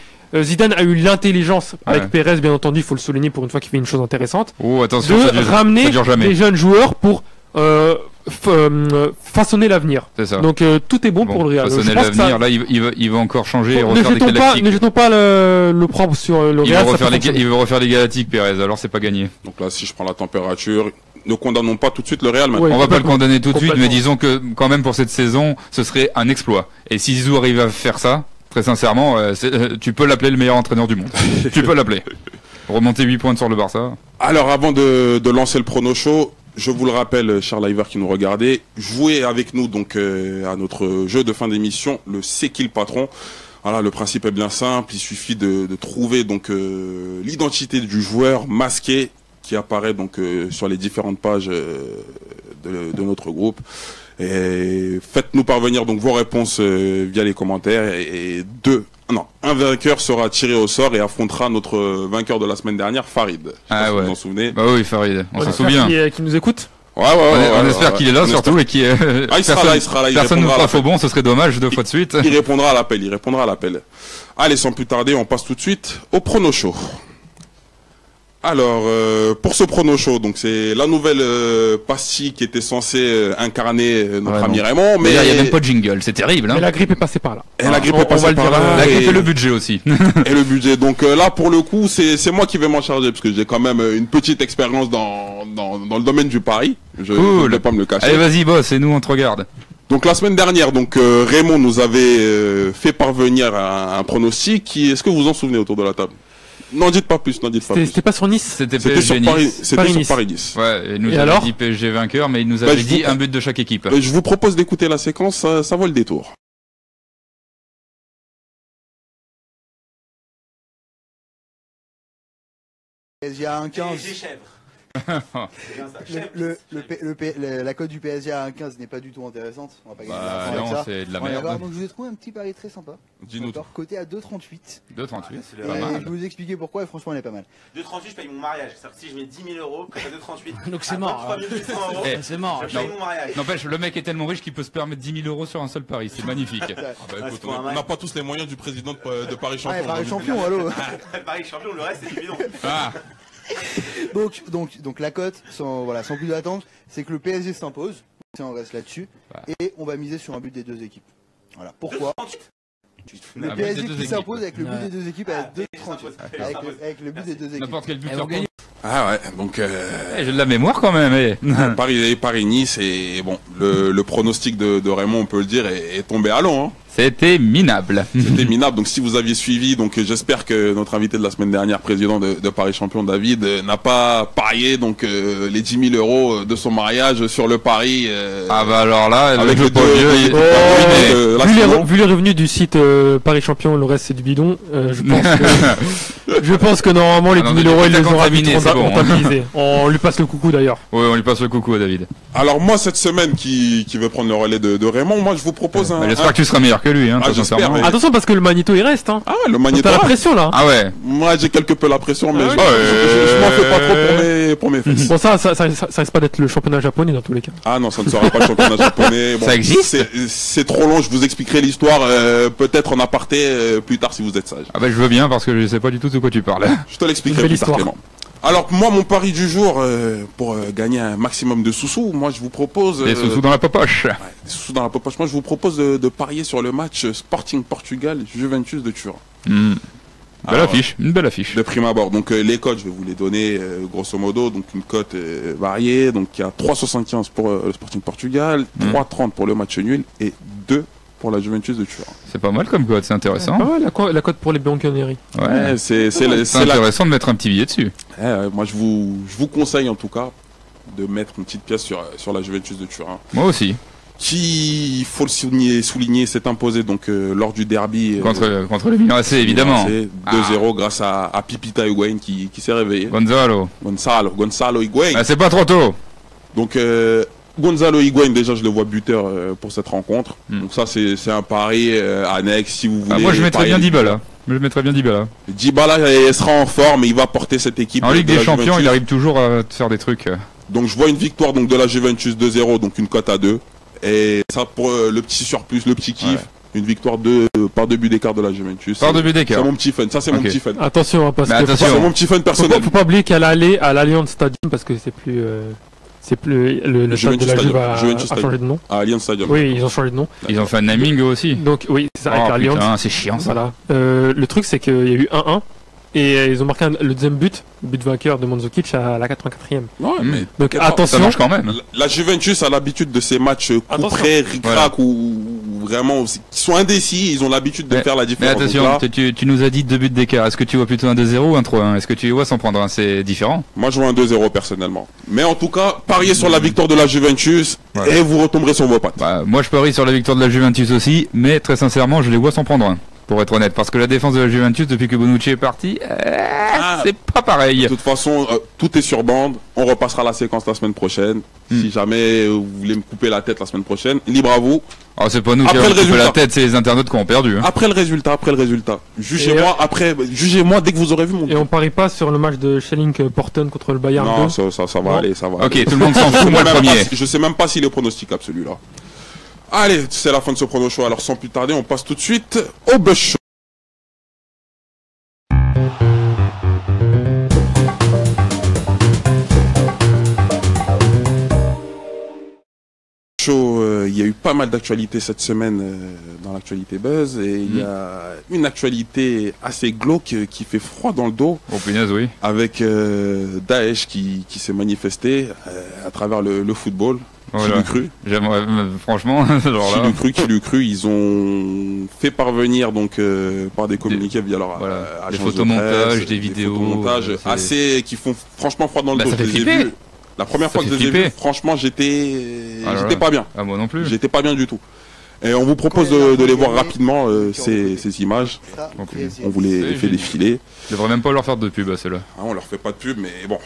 Zidane a eu l'intelligence avec Pérez, bien entendu, il faut le souligner pour une fois qu'il fait une chose intéressante, attention, de ramener des jeunes joueurs pour façonner l'avenir. C'est ça. Donc tout est bon pour le Real. Façonner l'avenir, là il va encore changer et refaire des galactiques. Ne jetons pas le propre sur le Real. Il veut refaire des galactiques, Pérez, alors c'est pas gagné. Donc là, si je prends la température, ne condamnons pas tout de suite le Real maintenant. On va pas le condamner tout de suite, mais disons que quand même pour cette saison, ce serait un exploit. Et si Zizou arrive à faire ça, très sincèrement, tu peux l'appeler le meilleur entraîneur du monde. Tu peux l'appeler. Remonter 8 points sur le Barça. Alors avant de lancer le prono show, je vous le rappelle, chers liveurs qui nous regardez, jouez avec nous donc à notre jeu de fin d'émission, le C'est qui le patron. Voilà, le principe est bien simple, il suffit de trouver donc l'identité du joueur masqué qui apparaît donc sur les différentes pages de notre groupe. Et faites-nous parvenir donc vos réponses via les commentaires et un vainqueur sera tiré au sort et affrontera notre vainqueur de la semaine dernière, Farid. Si vous vous en souvenez. Bah oui, Farid, on s'en souvient. Qui nous écoute. On espère qu'il est là surtout et qu'il il sera là. Personne ne fera faux bon, ce serait dommage 2 fois de suite. Il répondra à l'appel. Allez, sans plus tarder, on passe tout de suite au prono show. Alors, pour ce prono show, donc c'est la nouvelle pastille qui était censée incarner notre ami Raymond, mais il n'y a même pas de jingle, c'est terrible. Hein. Mais la grippe est passée par là. La grippe est passée par là. La grippe et le budget aussi. Et le budget. Donc là, pour le coup, c'est moi qui vais m'en charger parce que j'ai quand même une petite expérience dans le domaine du pari. Je ne vais pas me le cacher. Allez, vas-y, boss, et nous on te regarde. Donc la semaine dernière, Raymond nous avait fait parvenir un pronostic. Est-ce que vous vous en souvenez autour de la table? N'en dites pas plus, C'était pas sur Nice. C'était sur Paris. C'était sur Paris-Nice. Ouais, il nous avait dit PSG vainqueur, mais il nous avait dit un but de chaque équipe. Je vous propose d'écouter la séquence, ça vaut le détour. PSG à 1,15. La cote du PSG à 1,15 n'est pas du tout intéressante. On va pas gagner avec ça. C'est de la merde. Donc je vous ai trouvé un petit pari très sympa. Dis-nous. Côté à 2,38. 2,38. Je vais vous expliquer pourquoi et franchement elle est pas mal. 2,38 je paye mon mariage. C'est-à-dire que si je mets 10 000 euros, à 2,38. Donc c'est mort. C'est mort. Je paye mon mariage. N'empêche, le mec est tellement riche qu'il peut se permettre 10 000 euros sur un seul pari. C'est magnifique. On n'a pas tous les moyens du président de Paris Champion. Paris Champion, allô. Paris Champion, le reste c'est du bidon. Donc la cote, sans plus d'attente, c'est que le PSG s'impose. On reste là-dessus et on va miser sur un but des deux équipes. Voilà. Pourquoi? Le PSG qui s'impose avec le but des deux équipes à 2,38. Avec le but des deux équipes. N'importe quel but. Ah ouais, donc j'ai de la mémoire quand même. Paris-Nice et bon, le pronostic de Raymond, on peut le dire, est tombé à l'eau. Hein. C'était minable. C'était minable. Donc si vous aviez suivi, donc j'espère que notre invité de la semaine dernière, président de Paris Champion, David, n'a pas parié les 10 000 euros de son mariage sur le pari. Ah bah alors là, avec le vu les revenus du site Paris Champion, le reste c'est du bidon. Je pense que normalement les 10 000 euros il les aura comptabilisés. On lui passe le coucou d'ailleurs. Oui, on lui passe le coucou à David. Alors moi cette semaine qui veut prendre le relais de Raymond, moi je vous propose j'espère que tu seras meilleur que lui, hein. Attention parce que le Magneto il reste, hein. Ah ouais, le Magneto. T'as la pression là. Ah ouais. Moi j'ai quelque peu la pression, mais je m'en fais pas trop pour mes fesses. Bon ça risque pas d'être le championnat japonais dans tous les cas. Ah non, ça ne sera pas le championnat japonais. Bon, ça existe. C'est trop long. Je vous expliquerai l'histoire peut-être en aparté plus tard si vous êtes sage. Ah bah je veux bien parce que je sais pas du tout de quoi tu parles. Je te l'expliquerai plus tard. Alors moi mon pari du jour pour gagner un maximum de sous-sous, moi je vous propose des sous-sous dans la popoche. Des sous-sous dans la popoche. Moi je vous propose de parier sur le match Sporting Portugal Juventus de Turin. Une belle affiche. De prime abord. Donc les cotes je vais vous les donner grosso modo. Donc une cote variée. Donc il y a 3,75 pour le Sporting Portugal, 3,30 pour le match nul et 2 pour la Juventus de Turin. C'est pas mal comme cote, c'est intéressant. Ah ouais, la cote pour les Bianconeri. Ouais, c'est intéressant de mettre un petit billet dessus. Moi je vous conseille en tout cas de mettre une petite pièce sur la Juventus de Turin. Moi aussi. Qui, il faut le souligner, s'est imposé donc lors du derby contre le Milan AC évidemment. 2-0 grâce à Pipita Higuaín qui s'est réveillé. Gonzalo Higuaín. C'est pas trop tôt. Donc Gonzalo Higuaín, déjà je le vois buteur pour cette rencontre. Donc ça c'est un pari annexe si vous voulez. Moi je mettrais bien Dybala. Dybala sera en forme et il va porter cette équipe. En Ligue des Champions, il arrive toujours à faire des trucs. Donc je vois une victoire donc de la Juventus 2-0, donc une cote à 2. Et ça pour le petit surplus, le petit kiff. Ouais. Une victoire par 2 buts d'écart de la Juventus. Par 2 buts d'écart. C'est mon petit fun. Ça c'est mon petit fun. Attention, parce que c'est mon petit fun personnel. Faut pas oublier qu'à l'aller à l'Allianz Stadium parce que c'est plus. C'est plus le stade de la Juve a changé de nom. Ah, Allianz Stadium. Oui, ils ont changé de nom. Ils ont fait un naming aussi. Donc oui, c'est ça, avec Allianz. Putain, c'est chiant ça. Voilà. Le truc c'est qu'il y a eu 1-1 et ils ont marqué le deuxième but vainqueur de Mandzukic à la 84e. Ouais, mais donc attention. Ça marche quand même. La Juventus a l'habitude de ces matchs couperés, ric-rac ou vraiment qui sont indécis, ils ont l'habitude de faire la différence. Mais attention, tu nous as dit 2 buts d'écart. Est-ce que tu vois plutôt un 2-0 ou un 3-1? Est-ce que tu les vois sans prendre un? C'est différent. Moi je vois un 2-0 personnellement. Mais en tout cas, pariez sur la victoire de la Juventus et vous retomberez sur vos pattes. Moi je parie sur la victoire de la Juventus aussi, mais très sincèrement, je les vois sans prendre un. Pour être honnête, parce que la défense de la Juventus depuis que Bonucci est parti, c'est pas pareil. De toute façon, tout est sur bande. On repassera la séquence la semaine prochaine. Si jamais vous voulez me couper la tête la semaine prochaine, libre à vous. Ah, c'est pas nous qui avons coupé la tête, c'est les internautes qui ont perdu. Hein. Après le résultat. Jugez-moi dès que vous aurez vu mon. Et on parie pas sur le match de Schelling-Porten contre le Bayern. Non, ça va aller, ça va. Ok, tout le monde s'en fout, moi le premier. Je sais même pas s'il est pronosticable celui-là. Allez, c'est la fin de ce prono show, alors sans plus tarder, on passe tout de suite au Buzz Show. Il y a eu pas mal d'actualités cette semaine dans l'actualité Buzz et il y a une actualité assez glauque qui fait froid dans le dos. Oh punaise, oui. Avec Daesh qui s'est manifesté à travers le football. Voilà. Qui l'eût cru? J'aimerais, franchement, genre là. Qui l'eût cru, ils ont fait parvenir donc par des communiqués via leur des photomontages, des vidéos, photomontages assez qui font franchement froid dans le dos. Ça fait flipper. La première fois que je les ai vus, franchement, j'étais pas bien. Ah, moi non plus. J'étais pas bien du tout. Et on vous propose de les voir rapidement, ces images. Donc, on vous les fait défiler. Je devrais même pas leur faire de pub à ceux-là. Ah, on leur fait pas de pub, mais bon.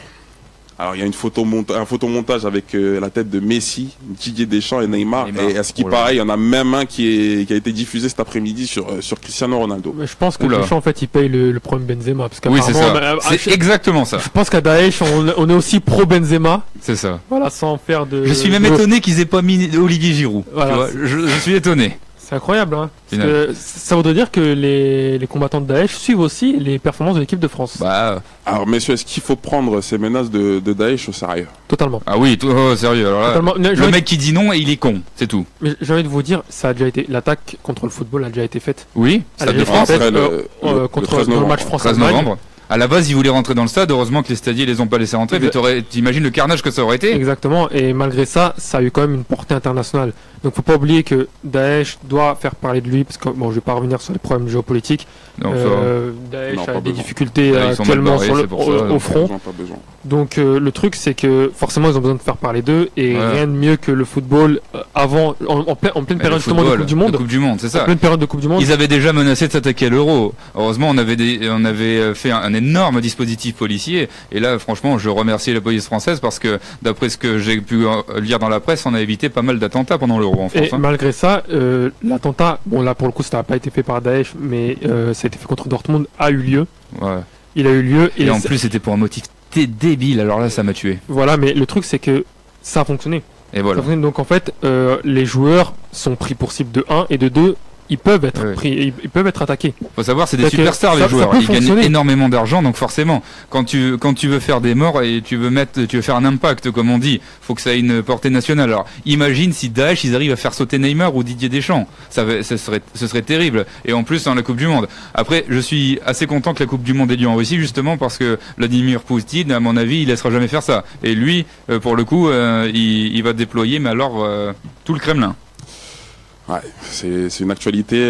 Alors il y a un photomontage avec la tête de Messi, Didier Deschamps et Neymar. Et à ce qui paraît, il y en a même un qui a été diffusé cet après-midi sur Cristiano Ronaldo. Mais je pense que Deschamps en fait il paye le problème Benzema parce oui, c'est ça. C'est exactement ça. Je pense qu'à Daesh on est aussi pro Benzema. C'est ça. Voilà, sans faire de. Je suis même étonné qu'ils aient pas mis Olivier Giroud. Voilà. Tu vois, je suis étonné. C'est incroyable, hein. Parce que ça voudrait dire que les combattants de Daesh suivent aussi les performances de l'équipe de France. Alors messieurs, est-ce qu'il faut prendre ces menaces de Daesh au sérieux? Totalement. Ah oui, sérieux. Alors là, le mec qui dit non, il est con, c'est tout. Mais j'ai envie de vous dire, ça a déjà été l'attaque contre le football a déjà été faite. Oui, Stade de France contre le match France-Allemagne. À la base, ils voulaient rentrer dans le stade. Heureusement que les stadiers les ont pas laissés rentrer. Mais t'imagines le carnage que ça aurait été? Exactement. Et malgré ça, ça a eu quand même une portée internationale. Donc, faut pas oublier que Daesh doit faire parler de lui, parce que bon, je vais pas revenir sur les problèmes géopolitiques. Daesh a des difficultés actuellement au front. Donc, le truc, c'est que forcément, ils ont besoin de faire parler d'eux, et rien de mieux que le football en pleine période justement de Coupe du Monde. Coupe du Monde, c'est ça. En pleine période de Coupe du Monde. Ils avaient déjà menacé de s'attaquer à l'Euro. Heureusement, on avait fait un énorme dispositif policier. Et là, franchement, je remercie la police française parce que, d'après ce que j'ai pu lire dans la presse, on a évité pas mal d'attentats pendant l'Euro en France. Et malgré ça, l'attentat, bon là pour le coup, ça n'a pas été fait par Daesh, mais ça a été fait contre Dortmund, a eu lieu. Ouais. Il a eu lieu. Et en plus, c'était pour un motif débile. Alors là, ça m'a tué. Voilà, mais le truc, c'est que ça a fonctionné. Et voilà. Donc en fait, les joueurs sont pris pour cible de 1 et de 2. Ils peuvent être pris, ils peuvent être attaqués. Faut savoir, c'est des superstars les joueurs. Ils gagnent énormément d'argent, donc forcément, quand tu veux faire des morts et tu veux faire un impact, comme on dit, faut que ça ait une portée nationale. Alors, imagine si Daesh ils arrivent à faire sauter Neymar ou Didier Deschamps, ce serait terrible. Et en plus, dans la Coupe du Monde. Après, je suis assez content que la Coupe du Monde ait lieu en Russie, justement parce que Vladimir Poutine, à mon avis, il laissera jamais faire ça. Et lui, pour le coup, il va déployer, mais alors tout le Kremlin. Ouais, c'est une actualité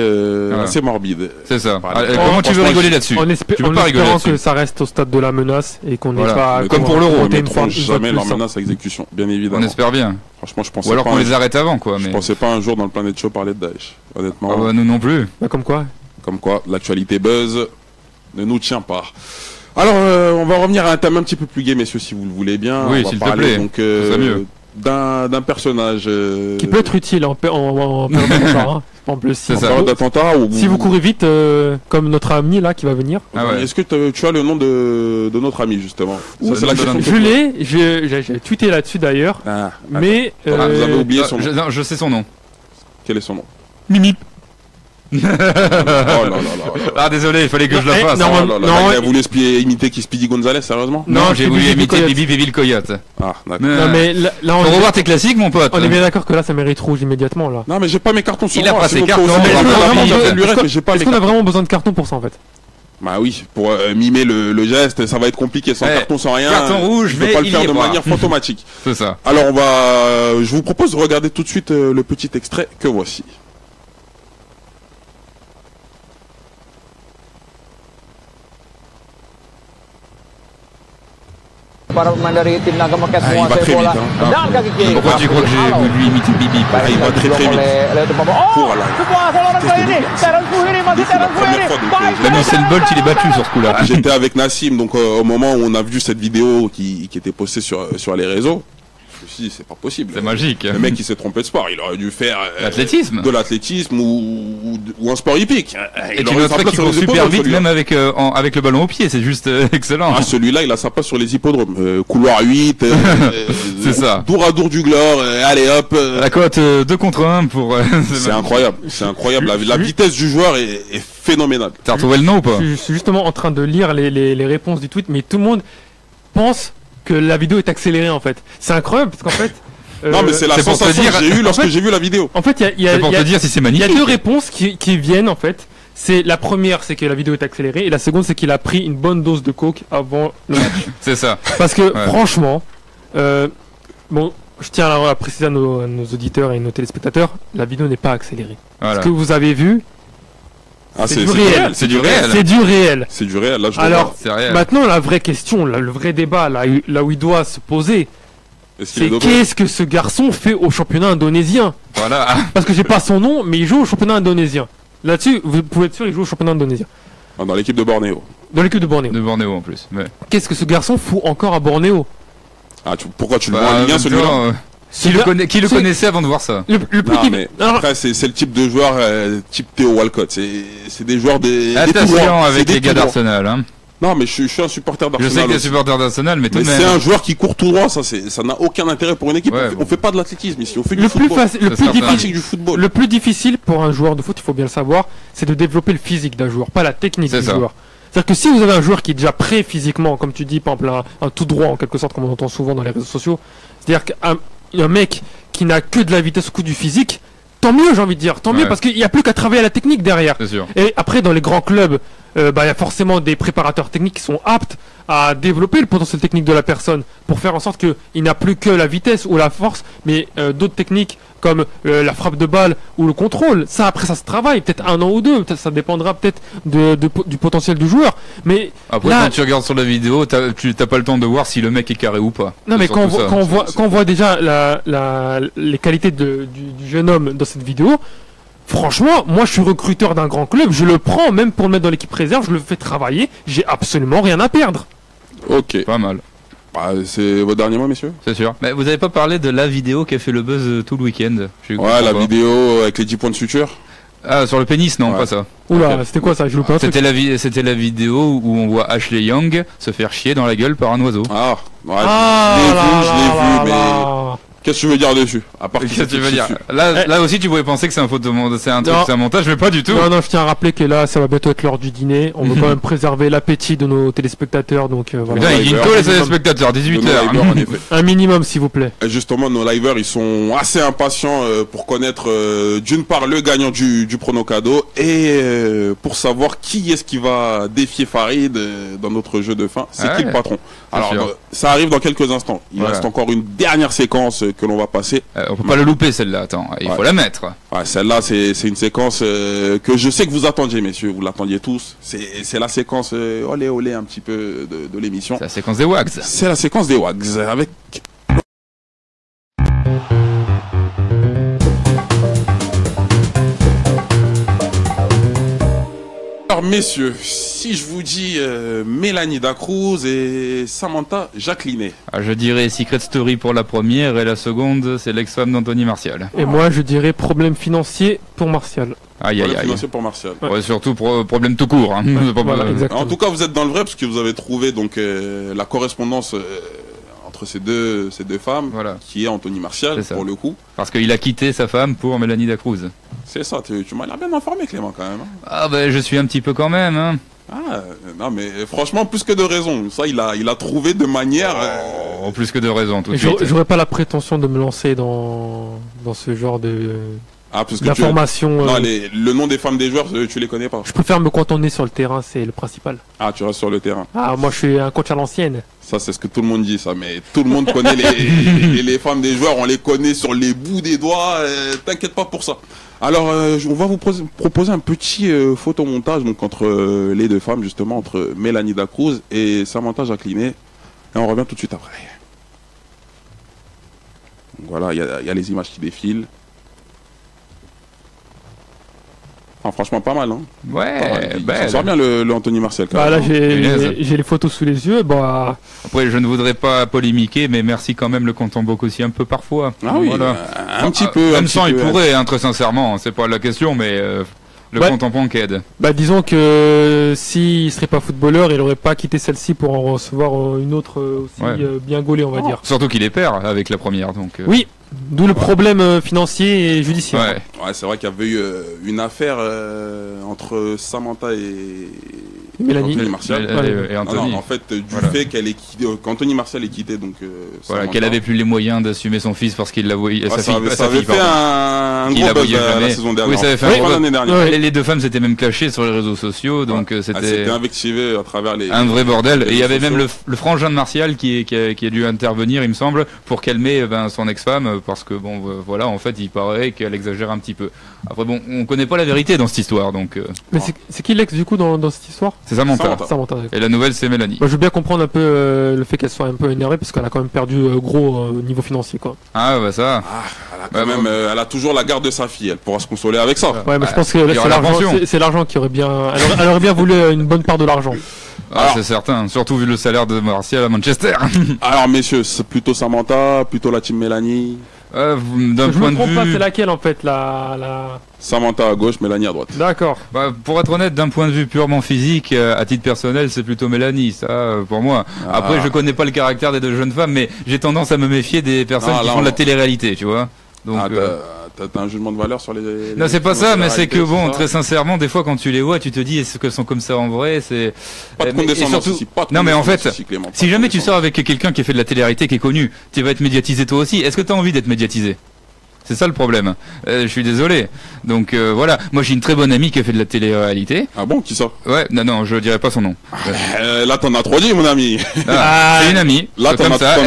assez morbide. C'est ça. Comment tu veux rigoler là-dessus? En espérant que ça reste au stade de la menace et qu'on n'ait pas comme pour l'Euro, on ne jamais leur menace à exécution, bien évidemment. On espère bien. Franchement, je pensais ou alors qu'on les arrête avant, quoi. Je pensais pas un jour dans le Planet Show parler de Daesh, honnêtement. Ah bah, nous non plus. Comme quoi, l'actualité Buzz ne nous tient pas. Alors, on va revenir à un thème un petit peu plus gai, messieurs, si vous le voulez bien. Oui, s'il te plaît. Donc, mieux. D'un personnage qui peut être utile en période en plus d'attentat si vous courez vite comme notre ami là qui va venir. Est-ce que tu as le nom de notre ami justement? Je l'ai, j'ai tweeté là-dessus d'ailleurs, mais vous avez oublié son nom. Je sais son nom. Quel est son nom? Mimi. Oh là là. Ah désolé, il fallait que je la fasse. Non, il a voulu imiter qui Speedy Gonzalez, sérieusement? Non, j'ai voulu imiter Bibi le Coyote. Ah, d'accord. Non, mais là, faut revoir tes classiques, mon pote. On est bien d'accord que là, ça mérite rouge immédiatement, là. Non, mais j'ai pas mes cartons sur moi. Il a pas ses cartons. Est-ce qu'on a vraiment besoin de cartons pour ça, en fait? Bah oui, pour mimer le geste, ça va être compliqué, sans carton, sans rien. Carton rouge, je peux pas le faire de manière fantomatique. C'est ça. Alors je vous propose de regarder tout de suite le petit extrait que voici. Para pemain dari tim Naga menguasai bola dengan kaki kiri. Pourquoi tu crois que j'ai voulu imiter Bibi? Il va très vite. Sebuah saluran kali ini. Terence Fuhiri masih Terence Fuhiri. Même Usain Bolt, il est battu sur ce coup-là. J'étais avec Nassim, donc au moment où on a vu cette vidéo qui était postée sur les réseaux, je me suis dit, c'est pas possible. C'est magique. Le mec, il s'est trompé de sport. Il aurait dû faire de l'athlétisme ou un sport hippique. Et tu noterais qu'il court super vite, même avec le ballon au pied. C'est juste excellent. Ah, celui-là, il a sa place sur les hippodromes. Couloir 8. C'est ça. Tour à tour du Glore. Allez hop. La cote 2 contre 1 pour. C'est incroyable. C'est incroyable. La vitesse du joueur est phénoménale. T'as retrouvé le nom ou pas? Je suis justement en train de lire les réponses du tweet, mais tout le monde pense que la vidéo est accélérée en fait. C'est incroyable parce qu'en fait. Non mais c'est la sensation que j'ai eue lorsque j'ai vu la vidéo. En fait, c'est pour te dire si c'est magnifique. Il y a deux réponses qui viennent en fait. C'est la première, c'est que la vidéo est accélérée, et la seconde, c'est qu'il a pris une bonne dose de coke avant le match. C'est ça. Parce que franchement, bon, je tiens à préciser à nos auditeurs et nos téléspectateurs, la vidéo n'est pas accélérée. Voilà. Ce que vous avez vu. C'est du réel. C'est du réel. C'est du réel. C'est du réel. Là, alors, maintenant, la vraie question, le vrai débat, là où il doit se poser, c'est qu'est-ce que ce garçon fait au championnat indonésien? Voilà. Parce que j'ai pas son nom, mais il joue au championnat indonésien. Là-dessus, vous pouvez être sûr, il joue au championnat indonésien. Dans l'équipe de Bornéo. Dans l'équipe de Bornéo. De Bornéo en plus. Ouais. Qu'est-ce que ce garçon fout encore à Bornéo? Pourquoi tu le vois en Ligue 1 celui-là? Qui le connaissait avant de voir ça? Après, c'est le type de joueur type Theo Walcott. C'est des joueurs Attention avec les gars d'Arsenal. Hein. Non, mais je suis un supporter d'Arsenal. Je sais que tu es supporter d'Arsenal, mais tout de même. C'est un joueur qui court tout droit, ça n'a aucun intérêt pour une équipe. On fait pas de l'athlétisme ici, on fait du football. Le plus difficile pour un joueur de foot, il faut bien le savoir, c'est de développer le physique d'un joueur, pas la technique du joueur. C'est-à-dire que si vous avez un joueur qui est déjà prêt physiquement, comme tu dis, par exemple un tout droit en quelque sorte, comme on entend souvent dans les réseaux sociaux, c'est-à-dire qu'un mec qui n'a que de la vitesse au coup du physique, tant mieux, j'ai envie de dire, tant mieux, parce qu'il n'y a plus qu'à travailler à la technique derrière. Et après, dans les grands clubs, il y a forcément des préparateurs techniques qui sont aptes à développer le potentiel technique de la personne pour faire en sorte qu'il n'a plus que la vitesse ou la force, mais d'autres techniques comme la frappe de balle ou le contrôle. Ça, après, ça se travaille, peut-être 1 an ou 2, ça dépendra peut-être du potentiel du joueur. Mais après, quand tu regardes sur la vidéo, tu n'as pas le temps de voir si le mec est carré ou pas. Non, mais quand on voit déjà les qualités du jeune homme dans cette vidéo, franchement, moi je suis recruteur d'un grand club, je le prends même pour le mettre dans l'équipe réserve, je le fais travailler, j'ai absolument rien à perdre. Ok. Pas mal. C'est votre dernier mot, messieurs? C'est sûr. Mais vous avez pas parlé de la vidéo qui a fait le buzz tout le week-end? Ouais, la vidéo avec les 10 points de suture. Ah, sur le pénis, non, pas ça. Oula, c'était quoi ça? Je loupe pas. C'était la vidéo où on voit Ashley Young se faire chier dans la gueule par un oiseau. Ah, ouais, je l'ai vu, mais... Qu'est-ce que tu veux dire dessus? À part qu'est-ce que tu veux dire? Là aussi, tu pouvais penser que c'est un c'est un montage, mais pas du tout. Non, je tiens à rappeler que là, ça va bientôt être l'heure du dîner. On veut quand même préserver l'appétit de nos téléspectateurs, donc voilà. Putain, il dîne tôt les téléspectateurs, 18h. Un minimum, s'il vous plaît. Et justement, nos liveurs, ils sont assez impatients pour connaître d'une part le gagnant du prono cadeau et pour savoir qui est-ce qui va défier Farid dans notre jeu de fin. C'est qui le patron? Alors, ça arrive dans quelques instants. Il reste encore une dernière séquence que l'on va passer. On peut pas le louper celle-là, attends, il faut la mettre. Ouais, celle-là c'est une séquence que je sais que vous attendiez, messieurs, vous l'attendiez tous. C'est la séquence olé olé un petit peu de l'émission. C'est la séquence des Wags. C'est la séquence des Wags avec... Alors messieurs, si je vous dis Mélanie Dacruz et Samantha Jacquelinet. Je dirais Secret Story pour la première et la seconde c'est l'ex-femme d'Anthony Martial. Et moi je dirais problème financier pour Martial. Aïe aïe aïe. Financier pour Martial. Ouais, surtout problème tout court. Hein. Voilà, en tout cas vous êtes dans le vrai parce que vous avez trouvé donc la correspondance entre ces deux femmes, qui est Anthony Martial pour le coup. Parce qu'il a quitté sa femme pour Mélanie Dacruz. C'est ça, tu m'as l'air bien informé, Clément, quand même. Ah ben, je suis un petit peu quand même. Hein. Ah, non, mais franchement, plus que de raison. Ça, il a trouvé de manière... plus que de raison, tout de suite. J'aurais pas la prétention de me lancer dans ce genre de... parce que d'informations. Non, le nom des femmes des joueurs, tu les connais pas. Je préfère me cantonner sur le terrain, c'est le principal. Ah, tu restes sur le terrain. Ah, moi je suis un coach à l'ancienne. Ça, c'est ce que tout le monde dit, ça. Mais tout le monde connaît les femmes des joueurs, on les connaît sur les bouts des doigts. T'inquiète pas pour ça. Alors, on va vous proposer un petit photomontage donc entre les deux femmes, justement, entre Mélanie Dacruz et Samantha Jacquelinet. Et on revient tout de suite après. Donc voilà, il y a les images qui défilent. Ah, franchement, pas mal, hein. Ouais, ça sort bien le Anthony Martial. Bah là, j'ai les photos sous les yeux. Bah... Après, je ne voudrais pas polémiquer, mais merci quand même le compte en banque aussi un peu parfois. Ah oui, voilà. Un petit peu. Même sans, il pourrait, hein, très sincèrement. C'est pas la question, mais le compte en banque aide. Bah disons que s'il serait pas footballeur, il aurait pas quitté celle-ci pour en recevoir une autre aussi bien gaulée, on va dire. Surtout qu'il est père avec la première, donc. Oui. D'où le problème financier et judiciaire. Ouais, c'est vrai qu'il y avait eu une affaire entre Samantha et Mélanie Martial. Et Anthony. Non, en fait, fait qu'Anthony Martial est quitté, donc. Qu'elle avait plus les moyens d'assumer son fils parce qu'il l'a voyé. Ça avait fait un gros buzz la saison dernière. Oui, ça avait fait un gros l'année dernière. Les deux femmes s'étaient même clashées sur les réseaux sociaux, donc c'était invectivé à travers un vrai bordel. Et il y avait même le frangin de Martial qui a dû intervenir, il me semble, pour calmer son ex-femme. Parce que bon, voilà, en fait, il paraît qu'elle exagère un petit peu. Après, bon, on connaît pas la vérité dans cette histoire, donc. Mais c'est qui l'ex du coup dans cette histoire? C'est Samantha. Et la nouvelle, c'est Mélanie. Bah, je veux bien comprendre un peu le fait qu'elle soit un peu énervée parce qu'elle a quand même perdu gros au niveau financier, quoi. Ah bah ça. Elle a toujours la garde de sa fille. Elle pourra se consoler avec ça. Ouais, mais je pense que c'est l'argent qui aurait bien. Elle aurait bien voulu une bonne part de l'argent. Alors, c'est certain, surtout vu le salaire de Martial à Manchester. Alors messieurs, c'est plutôt Samantha, plutôt la team Mélanie. D'un point de vue. Pas, c'est laquelle en fait Samantha à gauche, Mélanie à droite. D'accord. Bah, pour être honnête, d'un point de vue purement physique, à titre personnel, c'est plutôt Mélanie, ça, pour moi. Après, je connais pas le caractère des deux jeunes femmes, mais j'ai tendance à me méfier des personnes qui font de la télé-réalité, tu vois. Donc, t'as un jugement de valeur sur les non, c'est pas ça, mais c'est que bon, très sincèrement, des fois quand tu les vois, tu te dis est-ce qu'elles sont comme ça en vrai, c'est pas de condescendance ici, pas de non mais en fait, Clément, si jamais tu sors avec quelqu'un qui a fait de la télé-réalité, qui est connu, tu vas être médiatisé toi aussi. Est-ce que tu as envie d'être médiatisé? C'est ça le problème. Je suis désolé. Donc voilà, moi j'ai une très bonne amie qui a fait de la télé-réalité. Ah bon, qui ça? Ouais, non, je dirais pas son nom. Là t'en as trop dit, mon ami. C'est une amie. Là comme ça,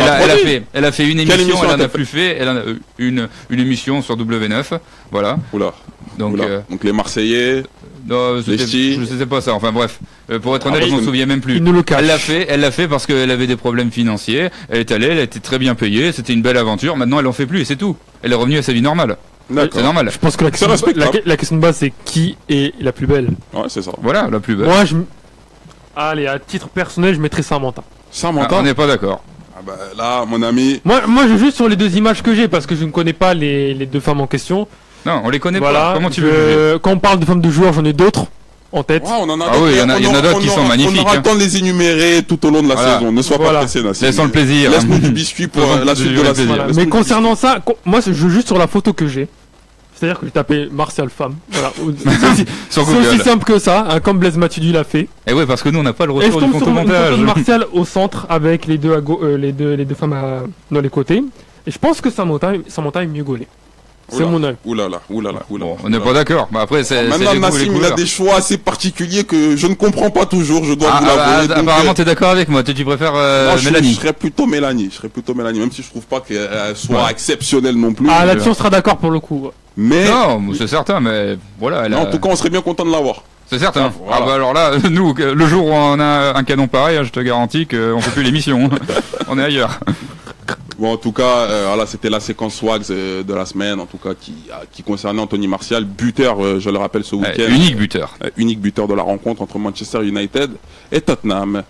elle a fait une émission, elle en a plus fait. Elle en a une émission sur W9, voilà. Oula. Donc les Marseillais. Non, je sais pas ça. Enfin bref, pour être honnête, je m'en souviens même plus. Elle l'a fait parce qu'elle avait des problèmes financiers. Elle est allée, elle a été très bien payée. C'était une belle aventure. Maintenant, elle en fait plus et c'est tout. Elle est revenue à sa vie normale. C'est normal. Je pense que la question de base, c'est qui est la plus belle. Ouais, c'est ça. Voilà, la plus belle. Moi, allez, à titre personnel, je mettrais Samantha. On n'est pas d'accord. Ah bah là, mon ami. Moi, je juge sur les deux images que j'ai parce que je ne connais pas les deux femmes en question. Non, on les connaît pas. Comment tu veux quand on parle de femmes de joueurs, j'en ai d'autres en tête. Ouais, on en a il y en a d'autres qui sont magnifiques. On aura le temps de les énumérer tout au long de la saison. Ne sois pas pressé, Nassim. Laissons le plaisir. Laisse-nous du biscuit pour la suite de la saison. Mais concernant ça, moi, je juge juste sur la photo que j'ai. C'est-à-dire que j'ai tapé Martial femme. Voilà. C'est aussi simple que ça, comme Blaise Matuidi l'a fait. Et ouais, parce que nous, on n'a pas le retour du photomontage. Martial au centre avec les deux les deux femmes dans les côtés. Et je pense que Samantha est mieux gaulée. C'est mon œil. Oulala. Bon, on n'est pas d'accord. Bah après, maintenant, Nassim, il a des choix assez particuliers que je ne comprends pas toujours. Je dois vous l'avouer. Apparemment, t'es d'accord avec moi. Tu préfères Mélanie. Je serais plutôt Mélanie. Même si je trouve pas qu'elle soit exceptionnelle non plus. Ah, là-dessus, on sera d'accord pour le coup. Mais non, c'est certain. Mais voilà. En tout cas, on serait bien content de l'avoir. C'est certain. Voilà. Ah bah alors là, nous, le jour où on a un canon pareil, je te garantis qu'on fait plus l'émission. On est ailleurs. Bon, en tout cas, voilà, c'était la séquence Swags de la semaine, en tout cas, qui concernait Anthony Martial, buteur, je le rappelle, ce week-end. Unique buteur. Unique buteur de la rencontre entre Manchester United et Tottenham.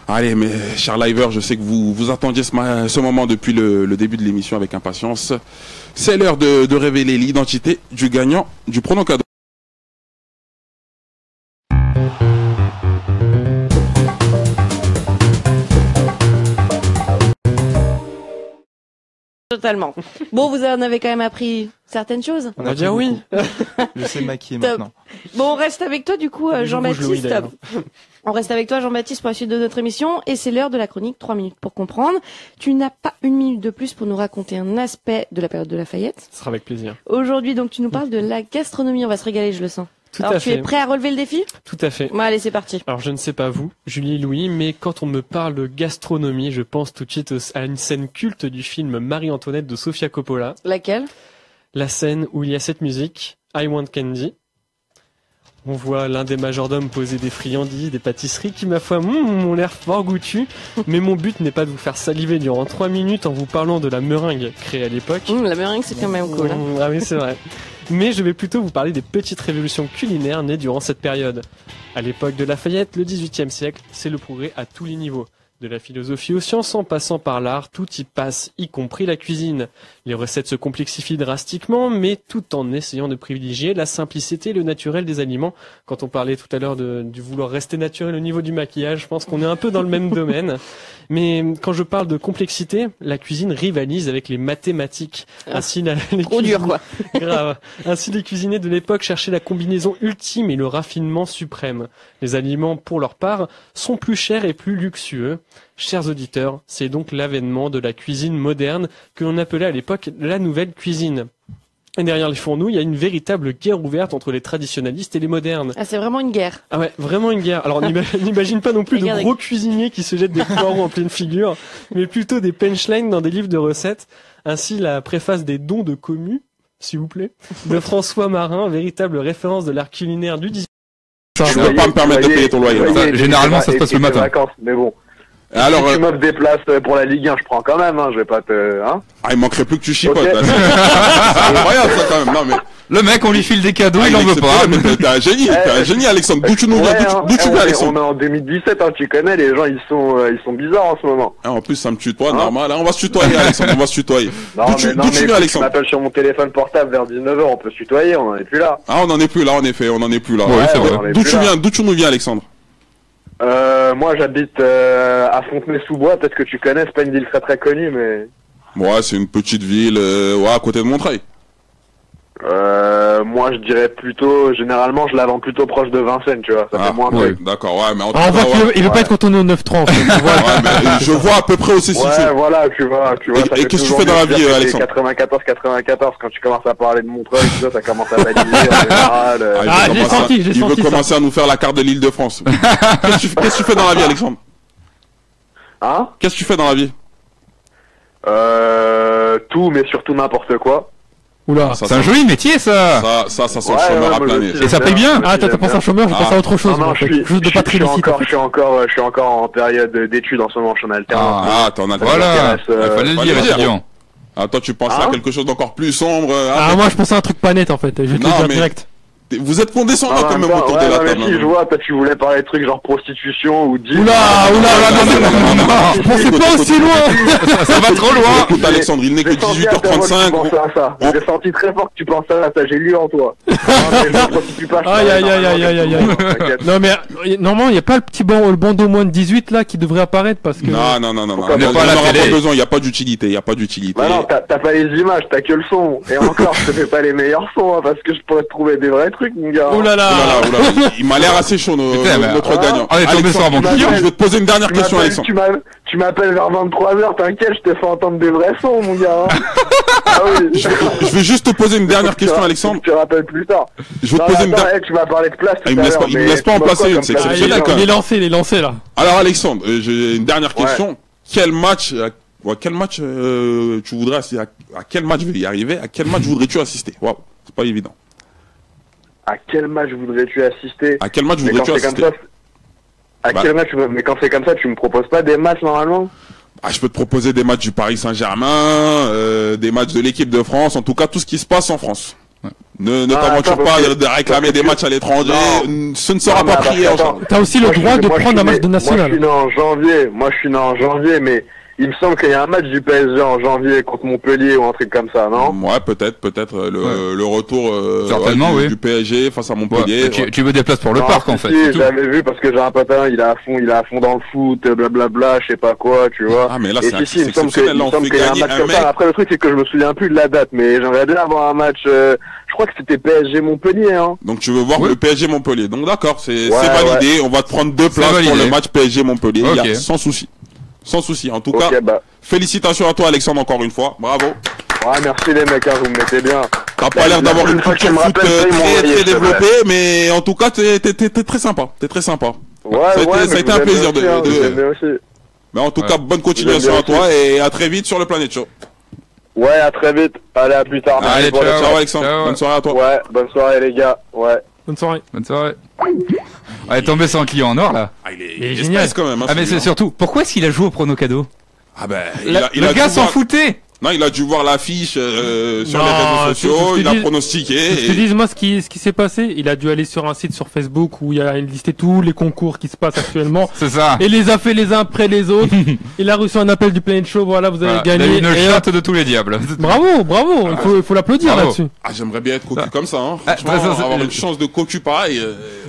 Allez, mes chers liveurs, je sais que vous attendiez ce moment depuis le début de l'émission avec impatience. C'est l'heure de révéler l'identité du gagnant du prono cadeau. Totalement. Bon, vous en avez quand même appris certaines choses. On va dire oui. Je sais maquiller maintenant. Bon, on reste avec toi du coup, Jean-Baptiste. On reste avec toi, Jean-Baptiste, pour la suite de notre émission. Et c'est l'heure de la chronique 3 minutes pour comprendre. Tu n'as pas 1 minute de plus pour nous raconter un aspect de la période de Lafayette. Ce sera avec plaisir. Aujourd'hui, donc, tu nous parles de la gastronomie. On va se régaler, je le sens. Alors, tu es prêt à relever le défi? Tout à fait. Bon, allez, c'est parti. Alors, je ne sais pas vous, Julie, Louis, mais quand on me parle de gastronomie, je pense tout de suite à une scène culte du film Marie-Antoinette de Sofia Coppola. Laquelle? La scène où il y a cette musique, I Want Candy. On voit l'un des majordomes poser des friandises, des pâtisseries qui, ma foi, ont l'air fort goûtus. Mais mon but n'est pas de vous faire saliver durant 3 minutes en vous parlant de la meringue créée à l'époque. La meringue, c'est quand même cool. Hein. Ah oui, c'est vrai. Mais je vais plutôt vous parler des petites révolutions culinaires nées durant cette période. À l'époque de Lafayette, le XVIIIe siècle, c'est le progrès à tous les niveaux. De la philosophie aux sciences, en passant par l'art, tout y passe, y compris la cuisine. Les recettes se complexifient drastiquement, mais tout en essayant de privilégier la simplicité et le naturel des aliments. Quand on parlait tout à l'heure du vouloir rester naturel au niveau du maquillage, je pense qu'on est un peu dans le même domaine. Mais quand je parle de complexité, la cuisine rivalise avec les mathématiques. Ainsi, trop dur, quoi. Grave. Ainsi, les cuisiniers de l'époque cherchaient la combinaison ultime et le raffinement suprême. Les aliments, pour leur part, sont plus chers et plus luxueux. Chers auditeurs, c'est donc l'avènement de la cuisine moderne que l'on appelait à l'époque la nouvelle cuisine. Et derrière les fourneaux, il y a une véritable guerre ouverte entre les traditionalistes et les modernes. Ah, c'est vraiment une guerre. Ah ouais, vraiment une guerre. Alors n'imagine pas non plus de gros cuisiniers qui se jettent des poireaux en pleine figure, mais plutôt des punchlines dans des livres de recettes. Ainsi, la préface des dons de commu, s'il vous plaît, de François Marin, véritable référence de l'art culinaire du 18e. Je ne peux pas me permettre de payer ton loyer. Généralement, ça se passe le matin. Vacances, mais bon. Alors, si tu m'offres des places pour la Ligue 1, je prends quand même, hein, je vais pas te, hein. Ah, il manquerait plus que tu chipotes, okay. C'est incroyable, ça, quand même. Non, mais. Le mec, on lui file des cadeaux, il en veut pas. Mais t'es un génie, Alexandre. D'où tu nous viens, Alexandre? On est en 2017, hein, tu connais, les gens, ils sont bizarres en ce moment. Ah, en plus, ça me tutoie, normal. Là, on va se tutoyer, Alexandre, on va se tutoyer. D'où tu viens, Alexandre? Tu m'appelles sur mon téléphone portable vers 19h, on peut se tutoyer, on en est plus là. Ah, on en est plus là, en effet, on en est plus là. Ouais, c'est vrai. D'où tu nous viens, Alexandre? Moi j'habite à Fontenay-sous-Bois, peut-être que tu connais, c'est pas une ville très très connue, mais... Ouais, c'est une petite ville, à côté de Montreuil. Moi je dirais plutôt, généralement je la vends plutôt proche de Vincennes, tu vois, ça fait moins ouais, d'accord, ouais, mais en tout cas... il veut pas être cantonné au 9-3, en fait, tu vois. Ouais, mais je vois à peu près où c'est situé. Ouais, voilà, tu vois. Et qu'est-ce que tu fais dans la vie, Alexandre? 94, quand tu commences à parler de Montreuil, tu vois, ça commence à baliser en général. Il veut commencer à nous faire la carte de l'Île-de-France. Qu'est-ce que tu fais dans la vie, Alexandre? Hein? Qu'est-ce que tu fais dans la vie? Tout, mais surtout n'importe quoi. Oula, c'est un joli métier, ça. Ça sent le chômeur à plein nez. Et ça paye bien. Ah, t'as pensé à chômeur, je pense à autre chose. Non, je suis encore en période d'études en ce moment, je suis en alternance. Ah, t'es en alternance. Voilà. Il fallait le dire, étudiant. Ah, toi, tu penses à quelque chose d'encore plus sombre. Ah, moi, je pensais à un truc pas net, en fait. Je vais te le dire direct. Vous êtes condescendant quand même autour de la table. Mais si, je vois, toi tu voulais parler de trucs genre prostitution ou deal. Oula, non, je pensais pas aussi loin. Ça va trop loin. Écoute, Alexandre, il n'est que 18h35. J'ai senti très fort que tu pensais à ça, j'ai lu en toi. Aïe. Non, mais normalement, il n'y a pas le bandeau moins de 18 là qui devrait apparaître parce que. Non. On n'aura pas besoin, il n'y a pas d'utilité, Bah non, t'as pas les images, t'as que le son. Et encore, je te fais pas les meilleurs sons, parce que je pourrais te trouver des vrais trucs. Oulala. Il m'a l'air assez chaud, notre gagnant. Je vais te poser une dernière question, Alexandre. Tu m'appelles vers 23h, t'inquiète, je te fais entendre des vrais sons, mon gars. Ah oui. Je vais juste te poser une dernière question, Alexandre. Je te rappelle plus tard. Je vais te poser une dernière. Tu m'as parlé de place. Il me laisse pas en placer une, c'est exceptionnel quand même. Il est lancé là. Alors, Alexandre, j'ai une dernière question. Quel match tu voudrais assister? À quel match je vais y arriver? À quel match voudrais-tu assister? Waouh, c'est pas évident. À quel match voudrais-tu assister? À quel match voudrais-tu assister? Quel match? Mais quand c'est comme ça, tu me proposes pas des matchs normalement? Je peux te proposer des matchs du Paris Saint-Germain, des matchs de l'équipe de France, en tout cas tout ce qui se passe en France. Ouais. Ne t'aventure pas de réclamer des matchs à l'étranger, ce ne sera pas prié. T'as aussi le droit de prendre un match de national. Moi je suis né en janvier, mais il me semble qu'il y a un match du PSG en janvier contre Montpellier ou un truc comme ça, non? Ouais, peut-être le retour certainement, du PSG face à Montpellier. Ouais. Tu veux des places pour le parc en fait. Si, j'avais vu parce que j'ai un potin, il est à fond dans le foot, blablabla, je sais pas quoi, tu vois. Ah mais là c'est exceptionnel, là on fait gagner un match. Après le truc c'est que je me souviens plus de la date, mais j'aimerais bien avoir un match. Je crois que c'était PSG Montpellier, hein. Donc tu veux voir le PSG Montpellier. Donc d'accord, c'est validé. On va te prendre 2 places pour le match PSG Montpellier. Okay. Sans souci. Sans souci. En tout cas, félicitations à toi Alexandre encore une fois. Bravo. Ouais, merci les mecs, hein, vous me mettez bien. T'as pas l'air d'avoir une culture foot très développée, mais en tout cas t'es très sympa. T'es très sympa. Ouais, ça a été un plaisir Mais en tout cas, bonne continuation à toi et à très vite sur le Planet Show. Ouais, à très vite. Allez, à plus tard. Allez, ciao Alexandre. Ciao. Bonne soirée à toi. Ouais, bonne soirée les gars. Ouais. Bonne soirée. Bonne soirée. Elle est tombée sur un client en or là. Ah, il est génial quand même. Hein, mais c'est surtout, pourquoi est-ce qu'il a joué au prono cadeau? Ah ben, le gars s'en foutait. Non, il a dû voir l'affiche sur les réseaux sociaux, il a pronostiqué. Je te dis, moi, ce qui s'est passé, il a dû aller sur un site sur Facebook où il y a listé tous les concours qui se passent actuellement. C'est ça. Et les a fait les uns après les autres. Il a reçu un appel du Planet Show, voilà, vous avez gagné. Il a une chatte de tous les diables. Bravo, il faut l'applaudir là-dessus. Ah, j'aimerais bien être cocu comme ça, hein. Avoir une chance de cocu pareil.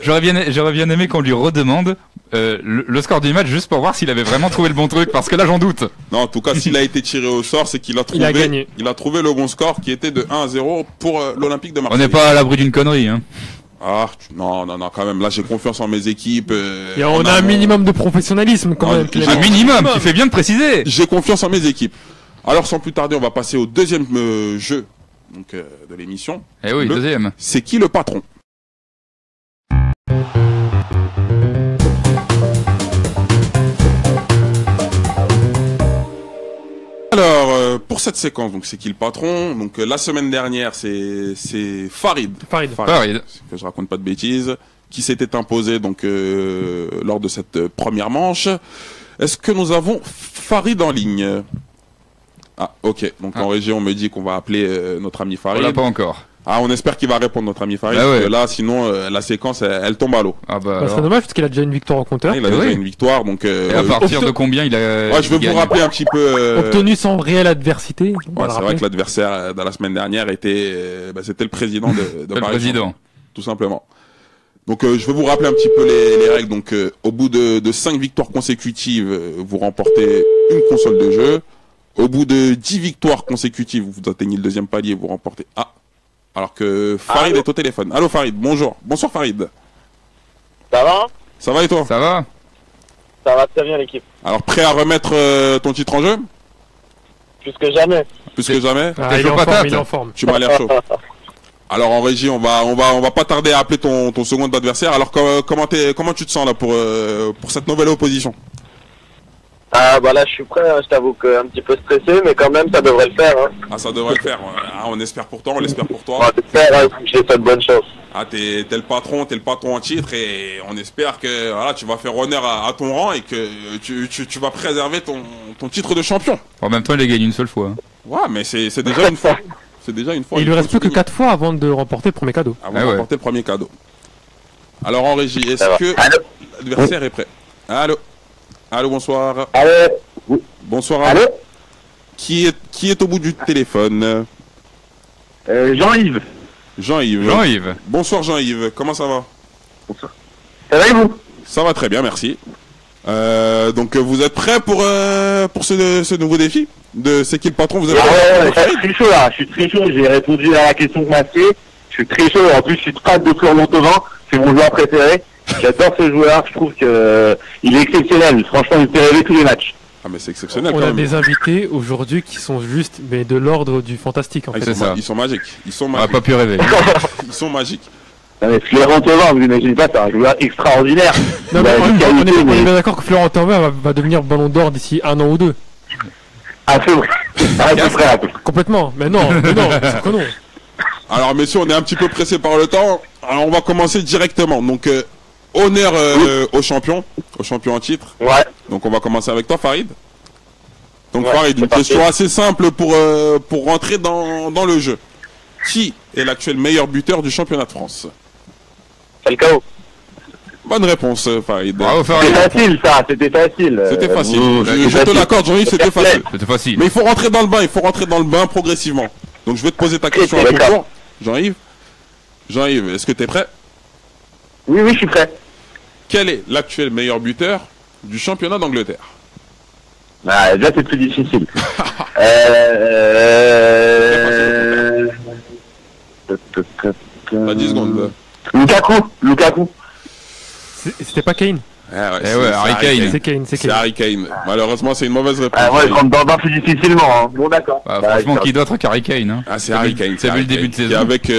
J'aurais bien aimé qu'on lui redemande le score du match juste pour voir s'il avait vraiment trouvé le bon truc, parce que là j'en doute. Non, en tout cas, s'il a été tiré au sort, c'est qu'il a trouvé. Il a gagné. Il a trouvé le bon score qui était de 1-0 pour l'Olympique de Marseille. On n'est pas à l'abri d'une connerie, hein. Ah, non, quand même. Là, j'ai confiance en mes équipes. Et on a un minimum de professionnalisme quand même. Un minimum, tu fais bien de préciser. J'ai confiance en mes équipes. Alors, sans plus tarder, on va passer au deuxième jeu donc, de l'émission. Eh oui, deuxième. C'est qui le patron? Alors, pour cette séquence, donc c'est qui le patron? Donc la semaine dernière, c'est Farid. Que je raconte pas de bêtises, qui s'était imposé donc lors de cette première manche. Est-ce que nous avons Farid en ligne? Ah, ok. Donc en régie, on me dit qu'on va appeler notre ami Farid. On l'a pas encore. Ah, on espère qu'il va répondre, notre ami Farid. Bah ouais. Parce que là, sinon, la séquence, elle tombe à l'eau. Ah bah c'est dommage parce qu'il a déjà une victoire au compteur. Il a déjà une victoire, donc. Et à partir de combien il a? Ouais, je vais vous rappeler un petit peu. Obtenu sans réelle adversité. Ouais, c'est vrai que l'adversaire de la semaine dernière était, c'était le président de Paris. Président. Tout simplement. Donc, je vais vous rappeler un petit peu les règles. Donc, au bout de 5 victoires consécutives, vous remportez une console de jeu. Au bout de 10 victoires consécutives, vous atteignez le deuxième palier, vous remportez. Alors que Farid est au téléphone. Allô Farid, bonjour. Bonsoir Farid. Ça va? Ça va et toi? Ça va? Ça va très bien l'équipe. Alors prêt à remettre ton titre en jeu? Plus que jamais. Plus que jamais? Il est en forme. Tu m'as l'air chaud. Alors en régie, on va pas tarder à appeler ton second adversaire. Alors comment tu te sens là pour cette nouvelle opposition? Ah bah là je suis prêt, hein. Je t'avoue qu'un petit peu stressé, mais quand même ça devrait le faire. Hein. Ah ça devrait le faire, on espère pour toi, on l'espère pour toi. On espère, que j'ai fait de bonnes choses. Ah t'es le patron en titre et on espère que voilà, tu vas faire honneur à ton rang et que tu vas préserver ton titre de champion. En même temps il a gagné une seule fois. Hein. Ouais mais c'est déjà une fois. C'est déjà une fois. Il lui reste plus que 4 fois avant de remporter le premier cadeau. Avant de remporter le premier cadeau. Alors en régie, est-ce que l'adversaire est prêt? Allô, bonsoir. Allô. Bonsoir. Allô. Qui est au bout du téléphone? Jean-Yves. Jean-Yves. Bonsoir Jean-Yves, comment ça va? Bonsoir. Ça va et vous? Ça va très bien, merci. Donc vous êtes prêts pour ce nouveau défi de c'est qui le patron? Vous êtes je suis très chaud là, je suis très chaud, j'ai répondu à la question que m'a fait. Je suis très chaud, en plus je suis fan de Florent Thauvin, c'est mon joueur préféré. J'adore ce joueur, je trouve que il est exceptionnel. Franchement, il me fait rêver tous les matchs. Ah mais c'est exceptionnel. On a des invités aujourd'hui qui sont juste mais de l'ordre du fantastique en fait. Ils sont magiques. On n'a pas pu rêver. Ils sont magiques. Non mais Florent Thauvin, vous imaginez pas, c'est un joueur extraordinaire. Non, mais on est bien d'accord que Florent Thauvin va devenir Ballon d'Or d'ici 1 an ou 2. Ah c'est vrai. Complètement. Mais non, c'est que non. Alors messieurs, on est un petit peu pressé par le temps. Alors on va commencer directement. Donc honneur au champion en titre. Ouais. Donc on va commencer avec toi Farid. Donc Farid, une question assez simple pour rentrer dans le jeu. Qui est l'actuel meilleur buteur du championnat de France? Falcao. Bonne réponse, Farid. Bravo, Farid. C'était facile, ça, c'était facile. C'était facile. Je te l'accorde, Jean-Yves, c'était facile. C'était facile. Mais il faut rentrer dans le bain, progressivement. Donc je vais te poser ta question à ton tour. Jean-Yves, est-ce que tu es prêt? Oui, je suis prêt. Quel est l'actuel meilleur buteur du championnat d'Angleterre? Bah, déjà, c'est plus difficile. 10 secondes. Lukaku. C'était pas Kane? Harry Kane. C'est Harry Kane. Malheureusement, c'est une mauvaise réponse. Ouais, je rentre dans le bain plus difficilement. Hein. Bon, d'accord. Franchement, qui d'autre qu'Harry Kane, hein? Ah, c'est Harry Kane. C'est vu le début de saison. Qui est avec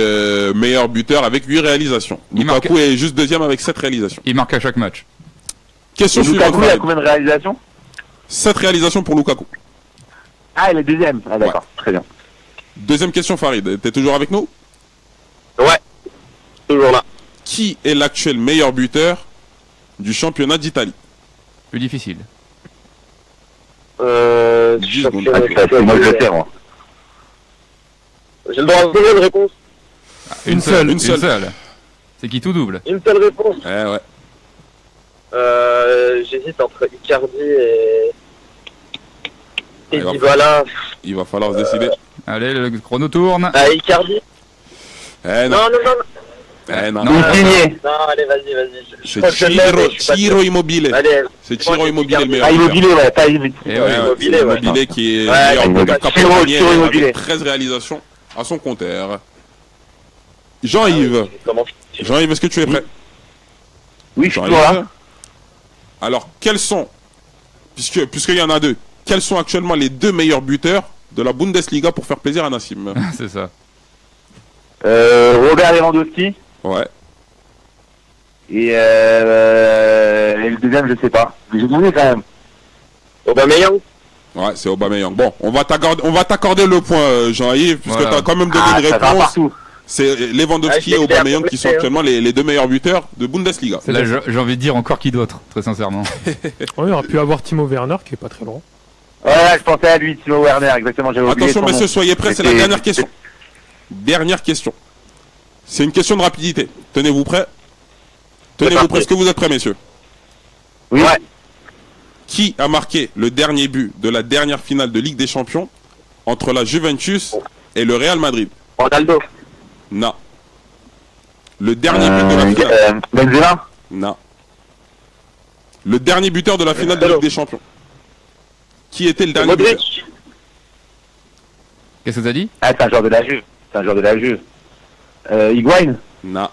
meilleur buteur avec 8 réalisations. Lukaku est juste deuxième avec 7 réalisations. Il marque à chaque match. Question suivante. Lukaku, il a combien de réalisations? 7 réalisations pour Lukaku. Ah, il est deuxième. Ah, d'accord. Très bien. Deuxième question, Farid. T'es toujours avec nous? Ouais. Toujours là. Qui est l'actuel meilleur buteur du championnat d'Italie? Plus difficile. C'est moi je le sais, moi. J'ai le droit à une réponse. Une seule. C'est qui tout double? Une seule réponse. Ouais. J'hésite entre Icardi et Dybala. Il va falloir se décider. Allez, le chrono tourne. Icardi. Non. Non, allez, vas-y. C'est Ciro Immobile. C'est Ciro Immobile le meilleur. Immobile qui est meilleur buteur capitaine avec 13 réalisations à son compteur. Jean-Yves, est-ce que tu es prêt? Oui, je suis là. Alors, quels sont, puisqu'il y en a deux, quels sont actuellement les deux meilleurs buteurs de la Bundesliga pour faire plaisir à Nassim? C'est ça. Robert Lewandowski. Ouais. Et le deuxième, je sais pas. J'ai donné quand même. Aubameyang. Ouais, c'est Aubameyang. Bon, on va t'accorder le point, Jean-Yves, puisque tu as quand même donné une réponse. C'est Lewandowski et Aubameyang qui sont actuellement les deux meilleurs buteurs de Bundesliga. Là, j'ai envie de dire encore qui d'autre, très sincèrement. On aurait pu avoir Timo Werner qui est pas très loin. Ouais, je pensais à lui, Timo Werner, exactement. Attention, messieurs, soyez prêts, c'est la dernière question. Dernière question. C'est une question de rapidité. Tenez-vous prêts? Tenez-vous prêts? Est-ce que vous êtes prêts, messieurs? Oui. Ouais. Qui a marqué le dernier but de la dernière finale de Ligue des Champions entre la Juventus et le Real Madrid? Ronaldo. Non. Le dernier but de la finale. Benzema. Non. Le dernier buteur de la finale de Ligue des Champions. Qui était le dernier buteur? Qu'est-ce que t'as dit? Ah, c'est un joueur de la Juve. Higuain. Non.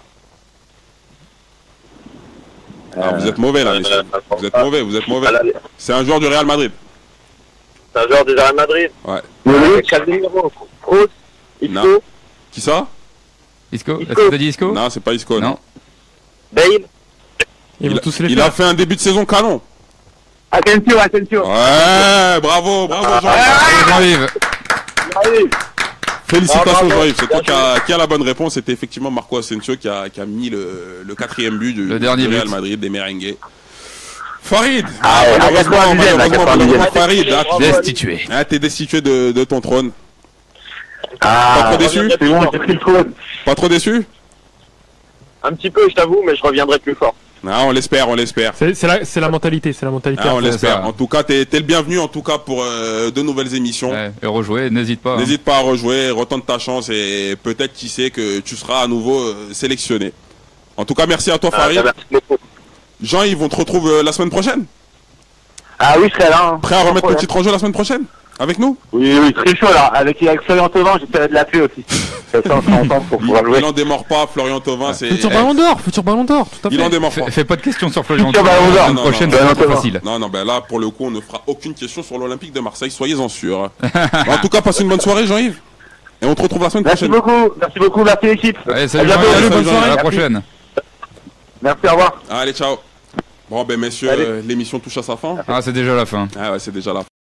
Alors, vous êtes mauvais là, messieurs. Vous êtes mauvais. C'est un joueur du Real Madrid. C'est un joueur du Real Madrid. Ouais. Casemiro. Kroos. Isco. Non. Qui ça? Isco. Est-ce que t'as dit Isco? Non, c'est pas Isco. Non. Bale. Il a fait un début de saison canon. Asensio. Ouais, bravo Jean-Yves. Félicitations Jean-Yves, c'est toi qui a la bonne réponse. C'était effectivement Marco Asensio qui a mis le quatrième but du Real Madrid, des merengues. Farid, Farid, destitué. T'es destitué de ton trône. Pas trop déçu? C'est bon, j'ai pris le trône. Pas trop déçu? Un petit peu, je t'avoue, mais je reviendrai plus fort. Non, on l'espère. C'est la mentalité, on l'espère. En tout cas, t'es le bienvenu en tout cas pour de nouvelles émissions. Ouais, et rejouer, n'hésite pas. N'hésite pas à rejouer, retente ta chance et peut-être qui sait que tu seras à nouveau sélectionné. En tout cas, merci à toi Farid. Merci beaucoup. Jean-Yves, on te retrouve la semaine prochaine. Ah oui, je serai là. Prêt à remettre le titre en jeu la semaine prochaine? Avec nous? Oui, très chaud là. Avec Florian Thauvin, j'essaierai de l'appeler aussi. Il en démord pas, Florian Thauvin, c'est... Futur ballon d'or, tout à fait. Il en démord pas. Fais pas de questions sur Florian Thauvin. La semaine prochaine, c'est trop facile. Non, ben là, pour le coup, on ne fera aucune question sur l'Olympique de Marseille, soyez-en sûrs. En tout cas, passez une bonne soirée, Jean-Yves. Et on te retrouve la semaine prochaine. Merci beaucoup, merci l'équipe. Allez, salut, bonne soirée, à la prochaine. Merci, au revoir. Allez, ciao. Bon, ben messieurs, l'émission touche à sa fin. Ah, c'est déjà la fin. Ah ouais, c'est déjà la fin.